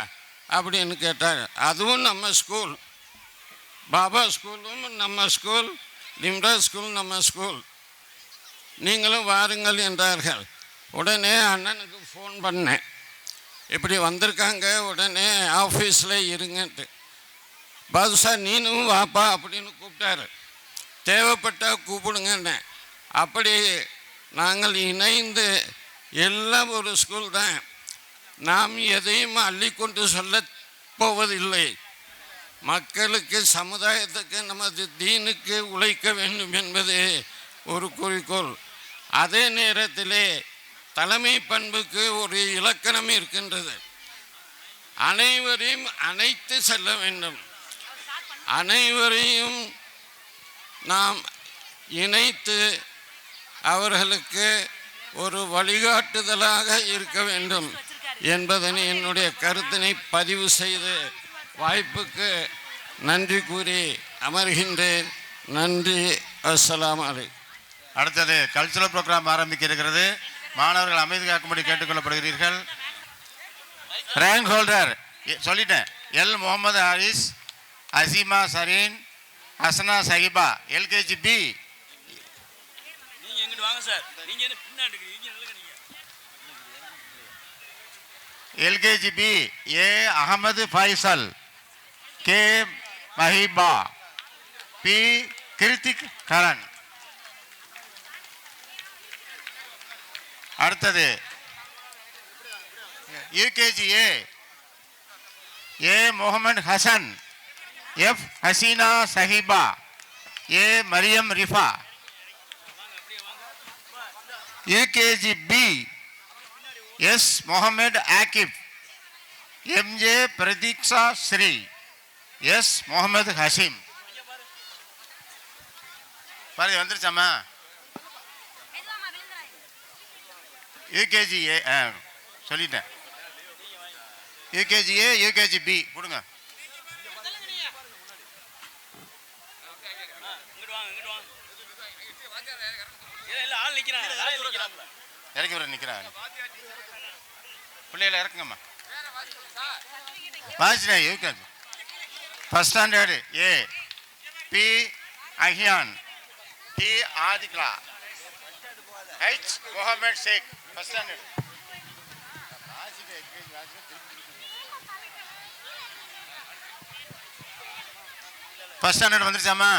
அப்படின்னு கேட்டார். அதுவும் நம்ம ஸ்கூல், பாபா ஸ்கூலும் நம்ம ஸ்கூல், லிம்ரா ஸ்கூல் நம்ம ஸ்கூல், நீங்களும் வாருங்கள் என்றார்கள். உடனே அண்ணனுக்கு ஃபோன் பண்ணேன், இப்படி வந்திருக்காங்க, உடனே ஆஃபீஸில் இருங்கன்ட்டு. பாதுஷா நீனும் வாப்பா அப்படின்னு கூப்பிட்டாரு. தேவைப்பட்டால் கூப்பிடுங்கன்னு. அப்படி நாங்கள் இணைந்து எல்லாம் ஒரு ஸ்கூல் தான். நாம் எதையும் அள்ளிக்கொண்டு சொல்ல போவதில்லை. மக்களுக்கு, சமுதாயத்துக்கு, நமது தீனுக்கு உழைக்க வேண்டும் என்பது ஒரு குறிக்கோள். அதே நேரத்திலே தலைமை பண்புக்கு ஒரு இலக்கணம் இருக்கின்றது. அனைவரையும் அணைத்து செல்ல வேண்டும். அனைவரையும் நாம் இணைத்து அவர்களுக்கு ஒரு வழிகாட்டுதலாக இருக்க வேண்டும் என்பதனை என்னுடைய கருத்தினை பதிவு செய்து வாய்ப்புக்கு நன்றி கூறி அமர்கின்றேன். நன்றி. அஸ்ஸலாமு அலைக்கும். அடுத்தது கல்ச்சுரல் ப்ரோக்ராம் ஆரம்பிக்க இருக்கிறது. மாணவர்கள் அமைதி காக்கும்படி கேட்டுக்கொள்ளப்படுகிறீர்கள். ரேங்க் ஹோல்டர் சொல்லிட்டேன். L Mohammed Haris, Azeema Sareen, Hasana Sahiba, LKG B. LKG B A Ahmed Faisal, K Mahiba, P Krithik Karan. அடுத்தது UKG A Mohammed Hasan, F Haseena Sahiba, A Mariyam Rifa. UKG B S Mohammed Aqib, M J Pratheeksha Sri, S Mohammed Haseem. பாரு வந்துருச்சாமா. யூகேஜி ஏ சொல்லிட்டேன். யூகேஜி ஏ, யூகேஜி பி கொடுங்க. இறக்கி வர நிற்கிறேன். பிள்ளைகளை இறக்குங்கம்மா. வாசிட்டேன். UKG first standard A B Ahiyan, D Adhikla, H Mohammed Sheikh. First standard. First standard வந்துருச்சாமா?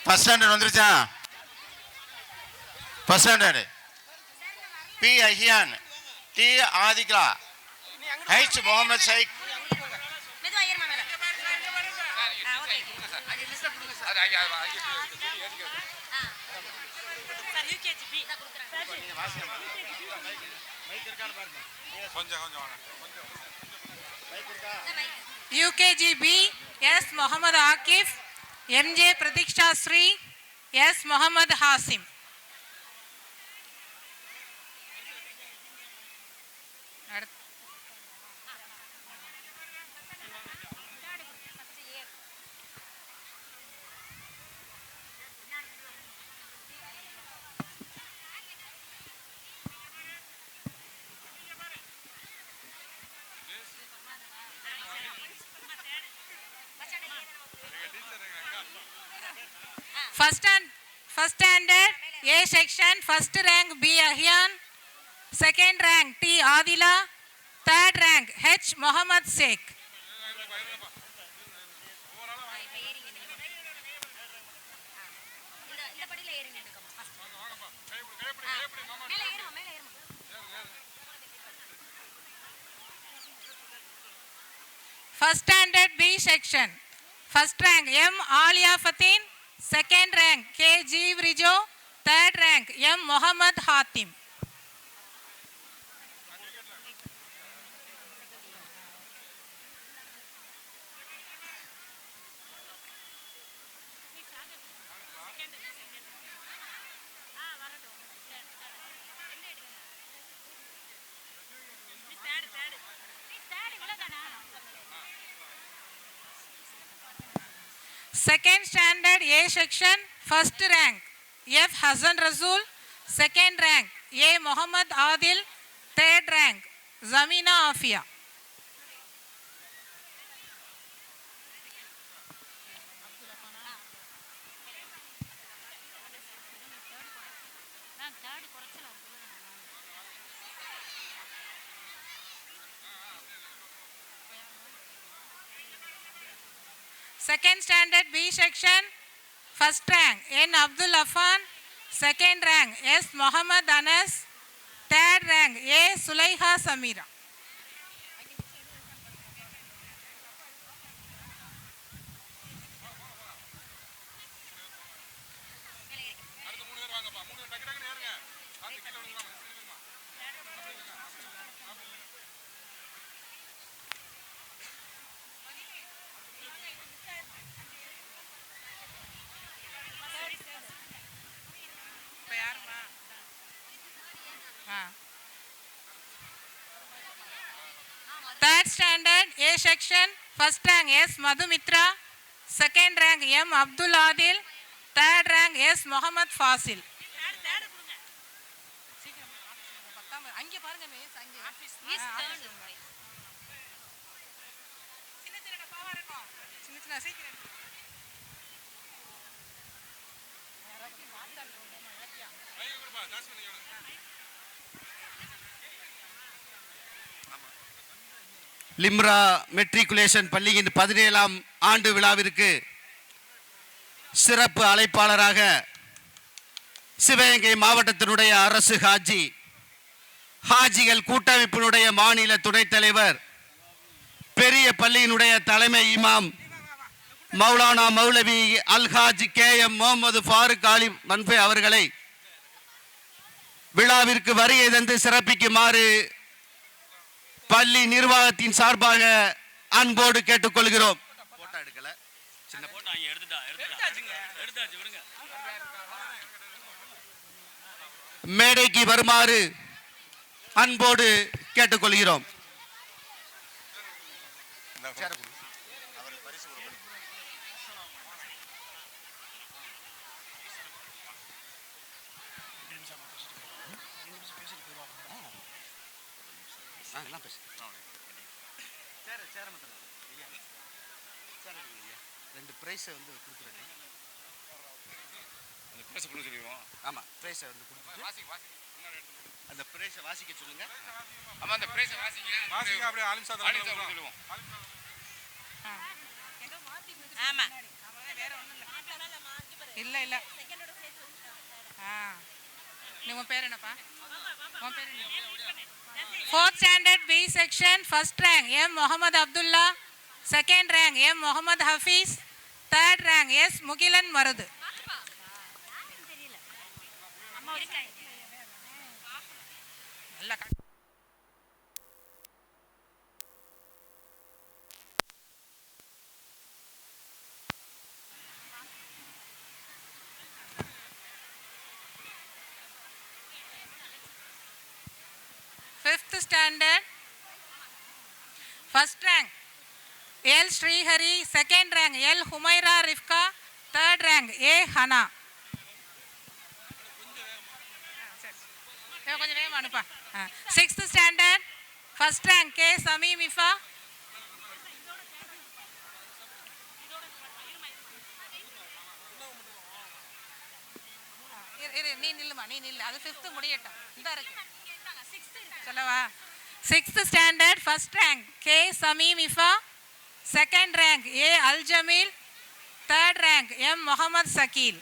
ஃபர்ஸ்ட் ஸ்டாண்டர்ட் வந்துருச்சா? First standard B Ahiyan, D Adhika, H Mohammed Shaikh. UKGB S. Muhammad Akif, MJ Pratiksha Sri, S. Muhammad Hasim. First standard A section, first rank B Ahyan, second rank T Adila, third rank H Muhammad Sheikh. First standard B section, first rank M Alia Fatin, second rank K Jeev Rijo, third rank M Muhammad Hatim. Second standard A section, first rank F Hassan Rasool, second rank A Muhammad Adil, third rank Zamina Afia. Second standard B section, first rank N Abdul Affan, second rank S Muhammad Anas, third rank A Sulaiha Samira. Third standard A section, first rank S Madhumitra, second rank M Abdul Adil, third rank S Muhammad Fasil. Limra matriculation பள்ளியின் 17ஆம் ஆண்டு விழாவிற்கு சிறப்பு அழைப்பாளராக சிவகங்கை மாவட்டத்தினுடைய அரசு ஹாஜிகள் கூட்டமைப்பினுடைய மாநில துணைத் தலைவர், பெரிய பள்ளியினுடைய தலைமை இமாம் மௌலானா மௌலவி அல்ஹாஜ் KM முகமது ஃபாரூக் அலி மன்ஃபே அவர்களை விழாவிற்கு வருகை தந்து சிறப்பிக்குமாறு பள்ளி நிர்வாகத்தின் சார்பாக அன்போடு கேட்டுக்கொள்கிறோம். மேடைக்கு வருமாறு அன்போடு கேட்டுக்கொள்கிறோம். ரெண்டு பிரைஸை வந்து கொடுத்துருங்க. அந்த பிரைஸை கொடுக்க சொல்லிடுவோம். ஆமாம், பிரைஸை வந்து கொடுத்துட்டு அந்த பிரைஸை வாசிக்க சொல்லுங்க. ஆமாம், அந்த பிரைஸை வாசிங்க. அப்படியே ஆலிம் சார் சொல்லுவோம். ஆமாம், வேற ஒன்றும் இல்லை. இல்லை இல்லை நீ உன் பேர் என்னப்பா? உன் பேர் என்ன? 4th standard B section, first rank M. Muhammad Abdullah, second rank M. Muhammad Hafiz, third rank S. Mugilan Marud. Fifth standard, first rank L. Srihari, second rank L. Humaira Rifka, third rank A. Hana. கொஞ்சம் வேகமா அனுப்பா. Sixth standard, first rank K. Samim Ifa, நீ நில்லுமா, நீ நில்லு, அது 5th முடியட்டும். இந்த இருக்கு சொல்லவா? 6th standard, first rank K. Samim Ifa, second rank A. Al Jamil, third rank M. Muhammad Sakil.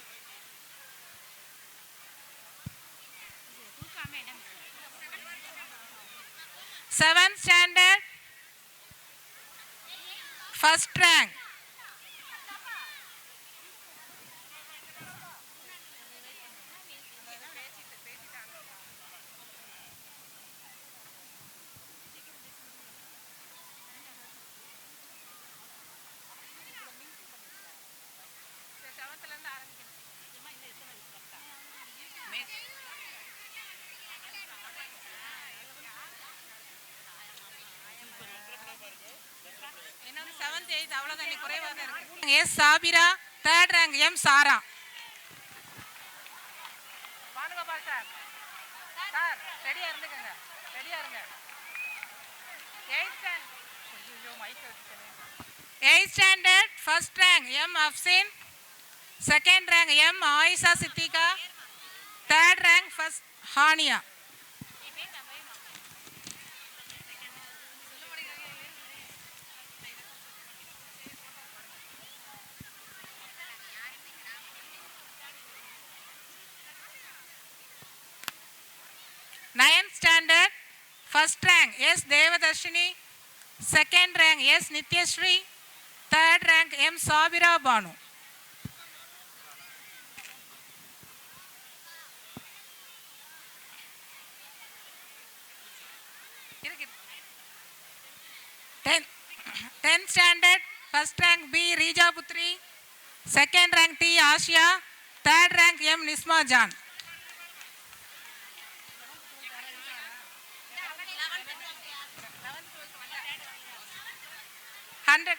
Seventh standard, first rank S. Sabira, third rank M. Sara. ரெடியா இருந்துக்கங்க, ரெடியா இருங்க. 8th standard, first rank M. Afsin, second rank M. Aisha Sitika, third rank first Hania. Ninth standard, first rank S. Devadarshini, second rank S. Nityashree, third rank M. Sabira Banu. Tenth standard, first rank B. Rija Putri, second rank T. Asia, third rank M. Nisma Jan. 100.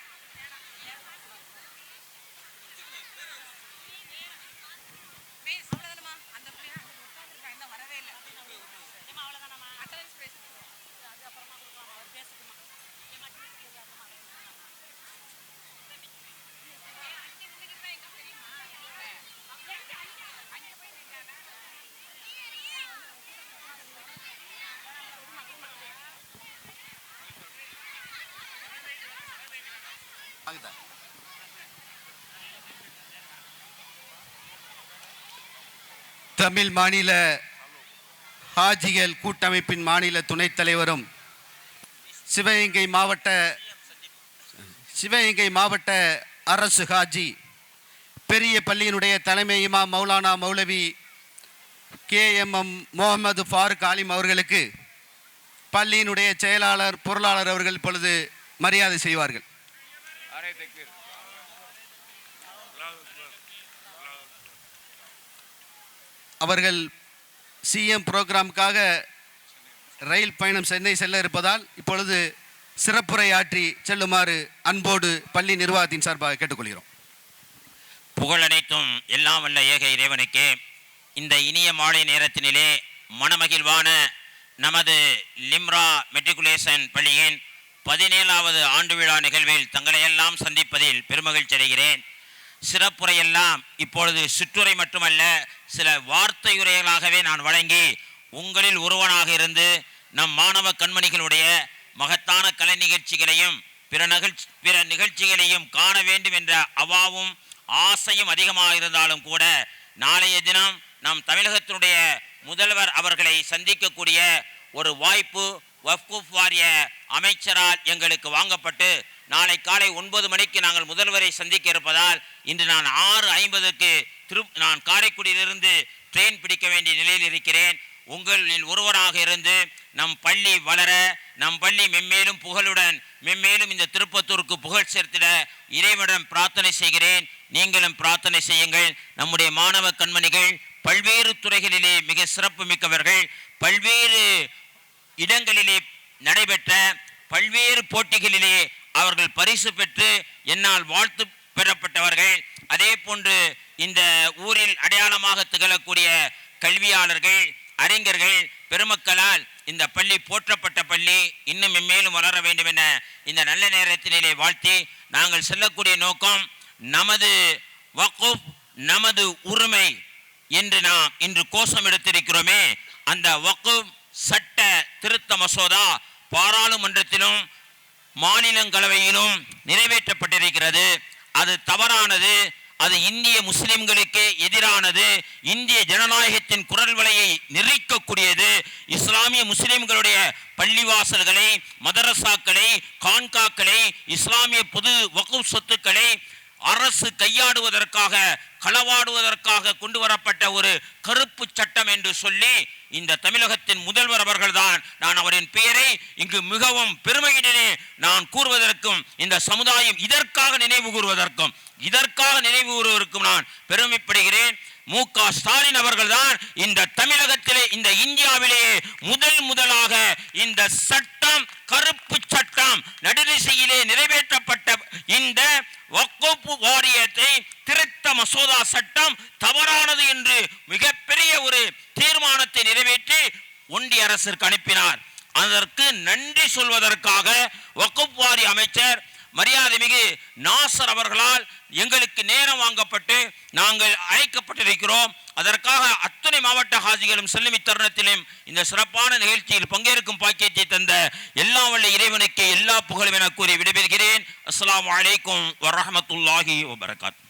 Tamil மாநில ஹாஜிகள் கூட்டமைப்பின் மாநில துணைத் தலைவரும் சிவகங்கை மாவட்ட அரசு ஹாஜி பெரிய பள்ளியினுடைய தலைமை இமாம் மௌலானா மௌலவி KMM முகமது ஃபாரூக் ஆலிம் அவர்களுக்கு பள்ளியினுடைய செயலாளர் பொருளாளர் அவர்கள் இப்பொழுது மரியாதை செய்வார்கள். அவர்கள் CM புரோகிராமுக்காக ரயில் பயணம் சென்னை செல்ல இருப்பதால் இப்பொழுது சிறப்புரையாற்றி செல்லுமாறு அன்போடு பள்ளி நிர்வாகத்தின் சார்பாக கேட்டுக்கொள்கிறோம். புகழனைத்தும் எல்லாம் வல்ல ஏக இறைவனுக்கே. இந்த இனிய மாலை நேரத்தினிலே மனமகிழ்வான நமது லிம்ரா மெட்ரிகுலேஷன் பள்ளியின் 17வது ஆண்டு விழா நிகழ்வில் தங்களையெல்லாம் சந்திப்பதில் பெருமகிழ்ச்சி அடைகிறேன். சிறப்புரையெல்லாம் இப்பொழுது சிற்றுரை மட்டுமல்ல, சில வார்த்தையுரைகளாகவே நான் வழங்கி உங்களில் ஒருவனாக இருந்து நம் மாணவ கண்மணிகளுடைய மகத்தான கலை நிகழ்ச்சிகளையும் பிற நிகழ்ச்சிகளையும் காண வேண்டும் என்ற அவாவும் ஆசையும் அதிகமாக இருந்தாலும் கூட நாளைய தினம் நம் தமிழகத்தினுடைய முதல்வர் அவர்களை சந்திக்கக்கூடிய ஒரு வாய்ப்பு வக்ஃப் வாரிய அமைச்சரால் எங்களுக்கு வாங்கப்பட்டு நாளை காலை 9 மணிக்கு நாங்கள் முதல்வரை சந்திக்க இருப்பதால் இன்று நான் 6:50க்கு நான் காரைக்குடியிலிருந்து ட்ரெயின் பிடிக்க வேண்டிய நிலையில் இருக்கிறேன். உங்களில் ஒருவராக இருந்து நம் பள்ளி வளர, நம் பள்ளி மென்மேலும் புகழுடன் மென்மேலும் இந்த திருப்பத்தூருக்கு புகழ் சேர்த்திட இறைவனிடம் பிரார்த்தனை செய்கிறேன். நீங்களும் பிரார்த்தனை செய்யுங்கள். நம்முடைய மாணவ கண்மணிகள் பல்வேறு துறைகளிலே மிக சிறப்பு மிக்கவர்கள். பல்வேறு இடங்களிலே நடைபெற்ற பல்வேறு போட்டிகளிலே அவர்கள் பரிசு பெற்று என்னால் வாழ்த்து பெறப்பட்டவர்கள். அதே போன்று இந்த ஊரில் அடையாளமாக திகழக்கூடிய கல்வியாளர்கள், அறிஞர்கள், பெருமக்களால் இந்த பள்ளி போற்றப்பட்ட பள்ளி இன்னும் மென்மேலும் வளர வேண்டும் என இந்த நல்ல நேரத்திலே வாழ்த்தி நாங்கள் செல்லக்கூடிய நோக்கம் நமது வக்ஃப் நமது உரிமை என்று நாம் இன்று கோஷம் எடுத்திருக்கிறோமே, அந்த வக்ஃப் சட்ட திருத்த மசோதா பாராளுமன்றத்திலும் மாநிலங்களவையிலும் நிறைவேற்றப்பட்டிருக்கிறது. அது தவறானது, அது இந்திய முஸ்லிம்களுக்கு எதிரானது, இந்திய ஜனநாயகத்தின் குரல் வலையை நெறிக்கக்கூடியது. இஸ்லாமிய முஸ்லிம்களுடைய பள்ளிவாசல்களை, மதரசாக்களை, கான்காக்களை, இஸ்லாமிய பொது வக்ஃப் சொத்துக்களை அரசு கையாடுவதற்காக, களவாடுவதற்காக கொண்டு வரப்பட்ட ஒரு கருப்பு சட்டம் என்று சொல்லி இந்த தமிழகத்தின் முதல்வர் அவர்கள்தான். நான் அவரின் பெயரை இங்கு மிகவும் பெருமையினே நான் கூறுவதற்கும் இந்த சமுதாயம் இதற்காக நினைவு கூறுவதற்கும் நான் பெருமைப்படுகிறேன். மு.க. ஸ்டாலின் அவர்கள்தான் இந்த தமிழகத்திலே, இந்த இந்தியாவிலேயே முதலாக இந்த சட்டம், கருப்பு சட்டம் நடுநிசையிலே நிறைவேற்றப்பட்ட இந்த வக்ஃப் வாரியத்தை திருத்த மசோதா சட்டம் தவறானது என்று மிகப்பெரிய ஒரு தீர்மானத்தை நிறைவேற்றி ஒன்றிய அரசிற்கு அனுப்பினார். அதற்கு நன்றி சொல்வதற்காக வக்ஃப் வாரிய அமைச்சர் மரியாதைமிகு நாசர் அவர்களால் எங்களுக்கு நேரம் வாங்கப்பட்டு நாங்கள் அழைக்கப்பட்டிருக்கிறோம். அதற்காக அத்தனை மாவட்ட ஹாஜிகளும் செல்லும் இத்தருணத்திலும் இந்த சிறப்பான நிகழ்ச்சியில் பங்கேற்கும் பாக்கியத்தை தந்த எல்லாம் வல்ல இறைவனுக்கு எல்லா புகழும் என கூறி விடைபெறுகிறேன். அஸ்ஸலாமு அலைக்கும் வரஹ்மத்துல்லாஹி வபரகாத்துஹு.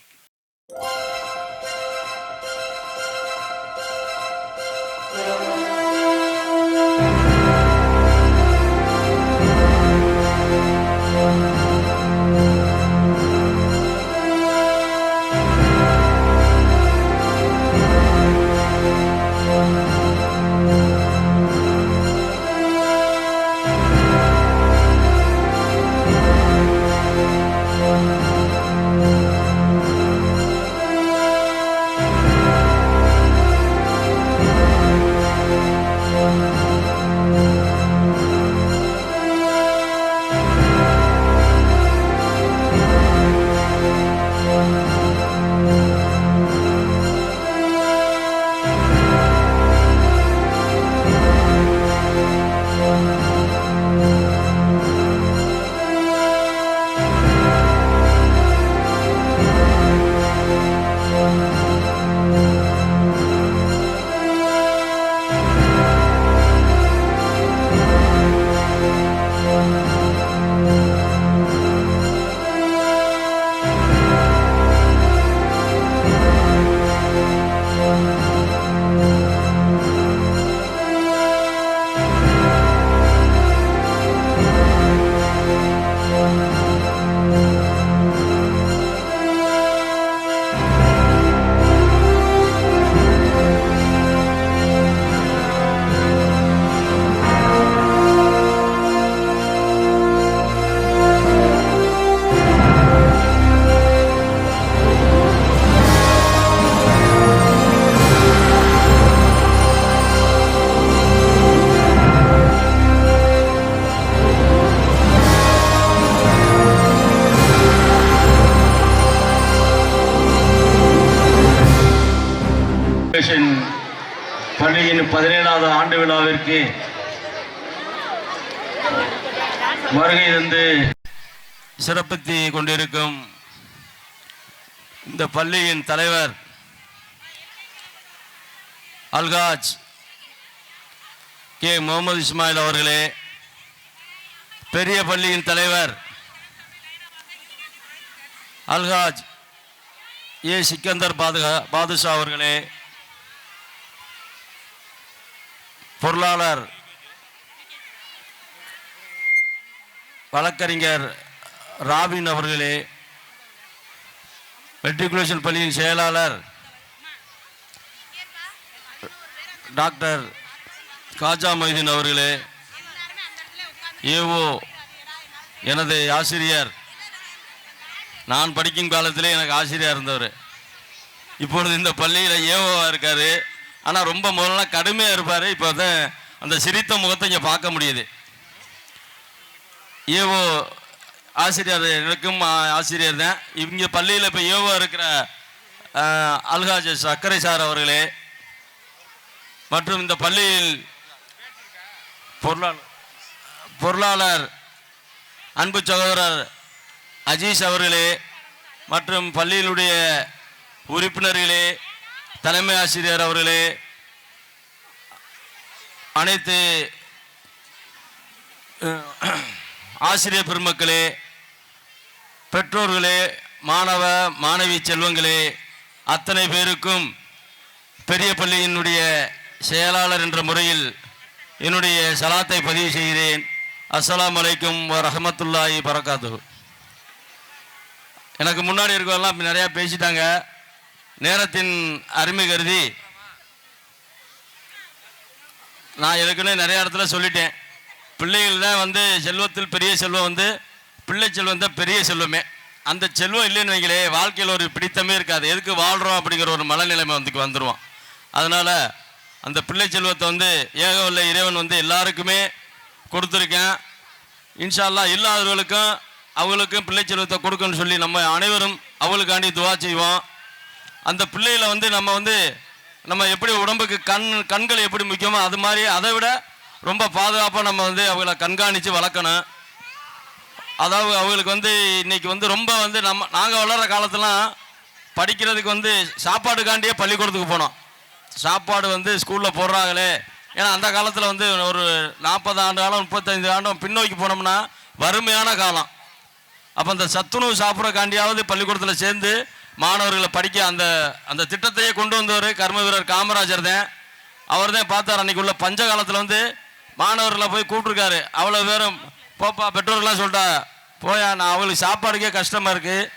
பள்ளியின் 17வது ஆண்டு விழாவிற்கு வருகை தந்து சிறப்பித்து கொண்டிருக்கும் இந்த பள்ளியின் தலைவர் அல்ஹாஜ் கே முகமது இஸ்மாயில் அவர்களே, பெரிய பள்ளியின் தலைவர் அல்ஹாஜ் ஏ சிக்கந்தர் பாதுஷா அவர்களே, பொருளாளர் வழக்கறிஞர் ராபின் அவர்களே, மெட்ரிகுலேஷன் பள்ளியின் செயலாளர் டாக்டர் காஜா மைதீன் அவர்களே, ஏஓ எனது ஆசிரியர், நான் படிக்கும் காலத்திலே எனக்கு ஆசிரியர் இருந்தவர், இப்பொழுது இந்த பள்ளியில் ஏஓவாக இருக்கார். ஆனால் ரொம்ப முதல்ல கடுமையாக இருப்பார். இப்போ தான் அந்த சிரித்த முகத்தை இங்கே பார்க்க முடியுது. ஏஓ ஆசிரியர் எனக்கும் ஆசிரியர் தான். இங்கே பள்ளியில் இப்போ ஏஓ இருக்கிற அல்ஹாஜ் சக்கரை சார் அவர்களே, மற்றும் இந்த பள்ளியில் பொருளாளர் அன்பு சகோதரர் அஜீஸ் அவர்களே, மற்றும் பள்ளியினுடைய உறுப்பினர்களே, தலைமை ஆசிரியர் அவர்களே, அனைத்து ஆசிரியர் பெருமக்களே, பெற்றோர்களே, மாணவ மாணவி செல்வங்களே, அத்தனை பேருக்கும் பெரிய பள்ளியினுடைய செயலாளர் என்ற முறையில் என்னுடைய சலாத்தை பதிவு செய்கிறேன். அஸ்ஸலாமு அலைக்கும் வரஹ்மத்துல்லாஹி பரக்காத்துஹு. எனக்கு முன்னாடி இருக்கவெல்லாம் நிறையா பேசிட்டாங்க. நேரத்தின் அருமை கருதி நான் ஏற்கனவே நிறைய இடத்துல சொல்லிட்டேன். பிள்ளைகள் தான் செல்வத்தில் பெரிய செல்வம் பிள்ளை செல்வம் தான் பெரிய செல்வமே. அந்த செல்வம் இல்லைன்னு வைங்களே, வாழ்க்கையில் ஒரு பிடித்தமே இருக்காது. எதுக்கு வாழ்கிறோம் அப்படிங்கிற ஒரு மனநிலைமை வந்துடுவோம். அதனால் அந்த பிள்ளை செல்வத்தை ஏகவல்ல இறைவன் எல்லாருக்குமே கொடுத்துருக்கேன். இன்ஷா அல்லாஹ் இல்லாதவர்களுக்கும் அவங்களுக்கும் பிள்ளை செல்வத்தை கொடுக்கணும்னு சொல்லி நம்ம அனைவரும் அவங்களுக்காண்டி துவா செய்வோம். அந்த பிள்ளைகளை நம்ம எப்படி உடம்புக்கு கண்கள் எப்படி முக்கியமோ அது மாதிரி அதை விட ரொம்ப பாதுகாப்பாக நம்ம அவங்கள கண்காணித்து வளர்க்கணும். அதாவது அவங்களுக்கு இன்னைக்கு ரொம்ப நாங்கள் வளர்கிற காலத்துலாம் படிக்கிறதுக்கு சாப்பாடுக்காண்டியே பள்ளிக்கூடத்துக்கு போனோம். சாப்பாடு ஸ்கூலில் போடுறாங்களே, ஏன்னா அந்த காலத்தில் ஒரு 40 ஆண்டு காலம் 35 ஆண்டும் பின்னோக்கி போனோம்னா வறுமையான காலம். அப்போ அந்த சத்துணவு சாப்பிட்றக்காண்டியாவது பள்ளிக்கூடத்தில் சேர்ந்து மாணவர்களை படிக்க அந்த திட்டத்தையே கொண்டு வந்தவர் கர்ம வீரர் காமராஜர் தான். அவர் தான் பார்த்தார். அன்றைக்கி உள்ள பஞ்ச காலத்தில் மாணவர்களை போய் கூப்பிட்ருக்காரு. அவ்வளோ பேரும் போப்பா, பெற்றோர்கள்லாம் சொல்லிட்டா போயா, நான் அவங்களுக்கு சாப்பாடுக்கே கஷ்டமாக இருக்குது,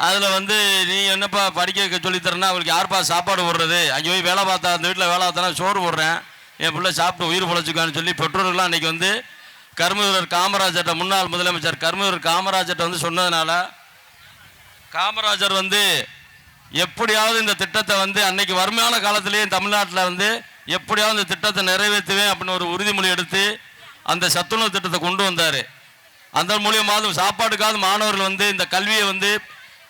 அதில் நீ என்னப்பா படிக்க சொல்லித்தரேன்னா அவங்களுக்கு யார்ப்பா சாப்பாடு போடுறது, அங்கே போய் வேலை பார்த்தா அந்த வீட்டில் வேலை பார்த்தானா சோறு போடுறேன், என் பிள்ளை சாப்பிட்டு உயிர் பொழைச்சிக்கான்னு சொல்லி பெற்றோர்கள்லாம் அன்றைக்கி கர்ம வீரர் காமராஜர்கிட்ட, முன்னாள் முதலமைச்சர் கர்ம வீரர் காமராஜர்கிட்ட சொன்னதுனால காமராஜர் எப்படியாவது இந்த திட்டத்தை அன்னைக்கு வறுமையான காலத்திலேயே தமிழ்நாட்டில் எப்படியாவது இந்த திட்டத்தை நிறைவேற்றுவேன் அப்படின்னு ஒரு உறுதிமொழி எடுத்து அந்த சத்துணவு திட்டத்தை கொண்டு வந்தார். அந்த மூலியமாக சாப்பாடுக்காவது மாணவர்கள் இந்த கல்வியை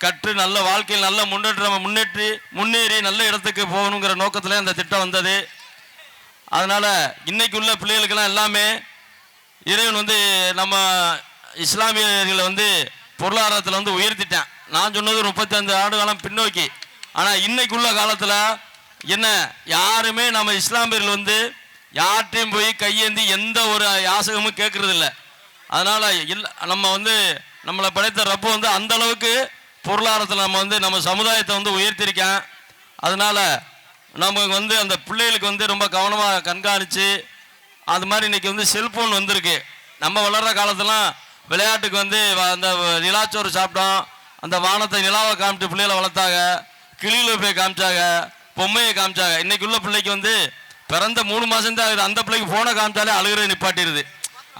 கற்று நல்ல வாழ்க்கையில் நல்ல முன்னேறி நல்ல இடத்துக்கு போகணுங்கிற நோக்கத்தில் அந்த திட்டம் வந்தது. அதனால் இன்னைக்கு உள்ள பிள்ளைகளுக்கெல்லாம் எல்லாமே இறைவன் நம்ம இஸ்லாமியர்களை பொருளாதாரத்தில் உயர்த்திட்டேன். நான் சொன்னது 35 ஆண்டு காலம் பின்னோக்கி. ஆனால் இன்னைக்குள்ள காலத்தில் என்ன, யாருமே நம்ம இஸ்லாமியர்கள் யார்கிட்டையும் போய் கையேந்தி எந்த ஒரு யாசகமும் கேட்கறதில்ல. அதனால் நம்ம நம்மளை படைத்த ரப்பு அந்த அளவுக்கு பொருளாதாரத்தில் நம்ம சமுதாயத்தை உயர்த்திருக்கேன். அதனால் நமக்கு அந்த பிள்ளைகளுக்கு ரொம்ப கவனமாக கண்காணித்து அது மாதிரி இன்றைக்கி செல்ஃபோன் வந்திருக்கு. நம்ம வளர்கிற காலத்துலாம் விளையாட்டுக்கு அந்த நிலாச்சோறு சாப்பிட்டோம், அந்த வானத்தை நிலாவை காமிச்சு பிள்ளைகளை வளர்த்தாங்க, கிளியில் போய் காமிச்சாங்க, பொம்மையை காமிச்சாங்க. இன்றைக்கி உள்ள பிள்ளைக்கு பிறந்த 3 மாதம்தான் ஆகுது, அந்த பிள்ளைக்கு ஃபோனை காமிச்சாலே அழுகிற நிப்பாட்டிடுது.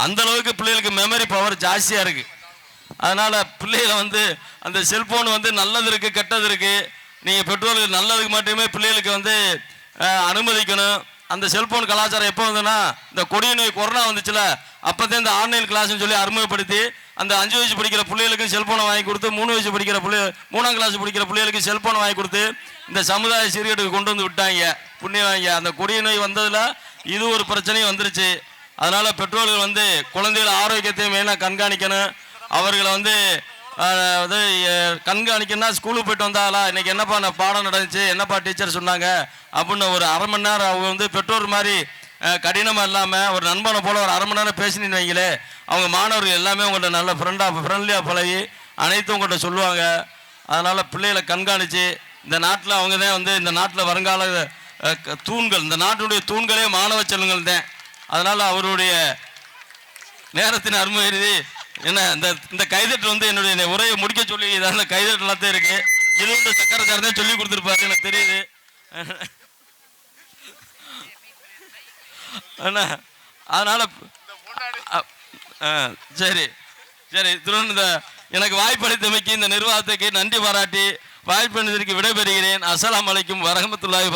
அந்தளவுக்கு பிள்ளைகளுக்கு மெமரி பவர் ஜாஸ்தியாக இருக்குது. அதனால் பிள்ளைகளை அந்த செல்ஃபோன் நல்லது இருக்குது கெட்டது இருக்குது. நீங்கள் பெற்றோர்கள் நல்லதுக்கு மட்டுமே பிள்ளைகளுக்கு அனுமதிக்கணும். அந்த செல்ஃபோன் கலாச்சாரம் எப்போ இந்த கொடிய நோய் கொரோனா வந்துச்சுல, அப்போதான் இந்த ஆன்லைன் கிளாஸ்ன்னு சொல்லி அறிமுகப்படுத்தி அந்த 5 வயசு படிக்கிற பிள்ளைகளுக்கு செல்ஃபோனை வாங்கி கொடுத்து 3 வயசு படிக்கிற 3ஆம் கிளாஸ் படிக்கிற பிள்ளைகளுக்கு செல்ஃபோனை வாங்கி கொடுத்து இந்த சமுதாய சீர்கேட்டுக்கு கொண்டு விட்டாங்க. புண்ணியவாங்க. அந்த கொடிய நோய் வந்ததில் இது ஒரு பிரச்சனையும் வந்துருச்சு. அதனால் பெற்றோர்கள் குழந்தைகள் ஆரோக்கியத்தை மெயினாக கண்காணிக்கணும். அவர்களை கண்காணிக்கணும்னா ஸ்கூலுக்கு போயிட்டு வந்தாங்களா, இன்றைக்கி என்னப்பா நான் பாடம் நடந்துச்சு, என்னப்பா டீச்சர் சொன்னாங்க அப்படின்னு ஒரு அரை மணி நேரம் அவங்க பெற்றோர் மாதிரி கடினமாக இல்லாமல் ஒரு நண்பனை போல் ஒரு அரை மணி நேரம் பேசினு வைங்களே, அவங்க மாணவர்கள் எல்லாமே உங்கள்கிட்ட நல்ல ஃப்ரெண்ட்லியாக பழகி அனைத்தும் உங்கள்கிட்ட சொல்லுவாங்க. அதனால் பிள்ளைகளை கண்காணித்து இந்த நாட்டில் அவங்க தான் வந்து இந்த நாட்டில் வருங்கால தூண்கள், இந்த நாட்டுடைய தூண்களே மாணவ செல்வங்கள் தான். அதனால் அவருடைய நேரத்தின் அருமை எழுதி என்ன இந்த கைதட்டு வந்து என்னுடைய உரையை முடிக்க சொல்லி இதில் கைதட்டு எல்லாத்தையும் இருக்குது. இது வந்து சக்கரச்சார் தான் சொல்லி கொடுத்துருப்பாரு, எனக்கு தெரியுது. அண்ணா அதனால் சரி இந்த எனக்கு வாய்ப்பளித்தமைக்கு இந்த நிர்வாகத்துக்கு நன்றி பாராட்டி வாய்ப்பளித்ததற்கு விடைபெறுகிறேன். அஸ்ஸலாமு அலைக்கும் வரஹ்மத்துல்லாஹி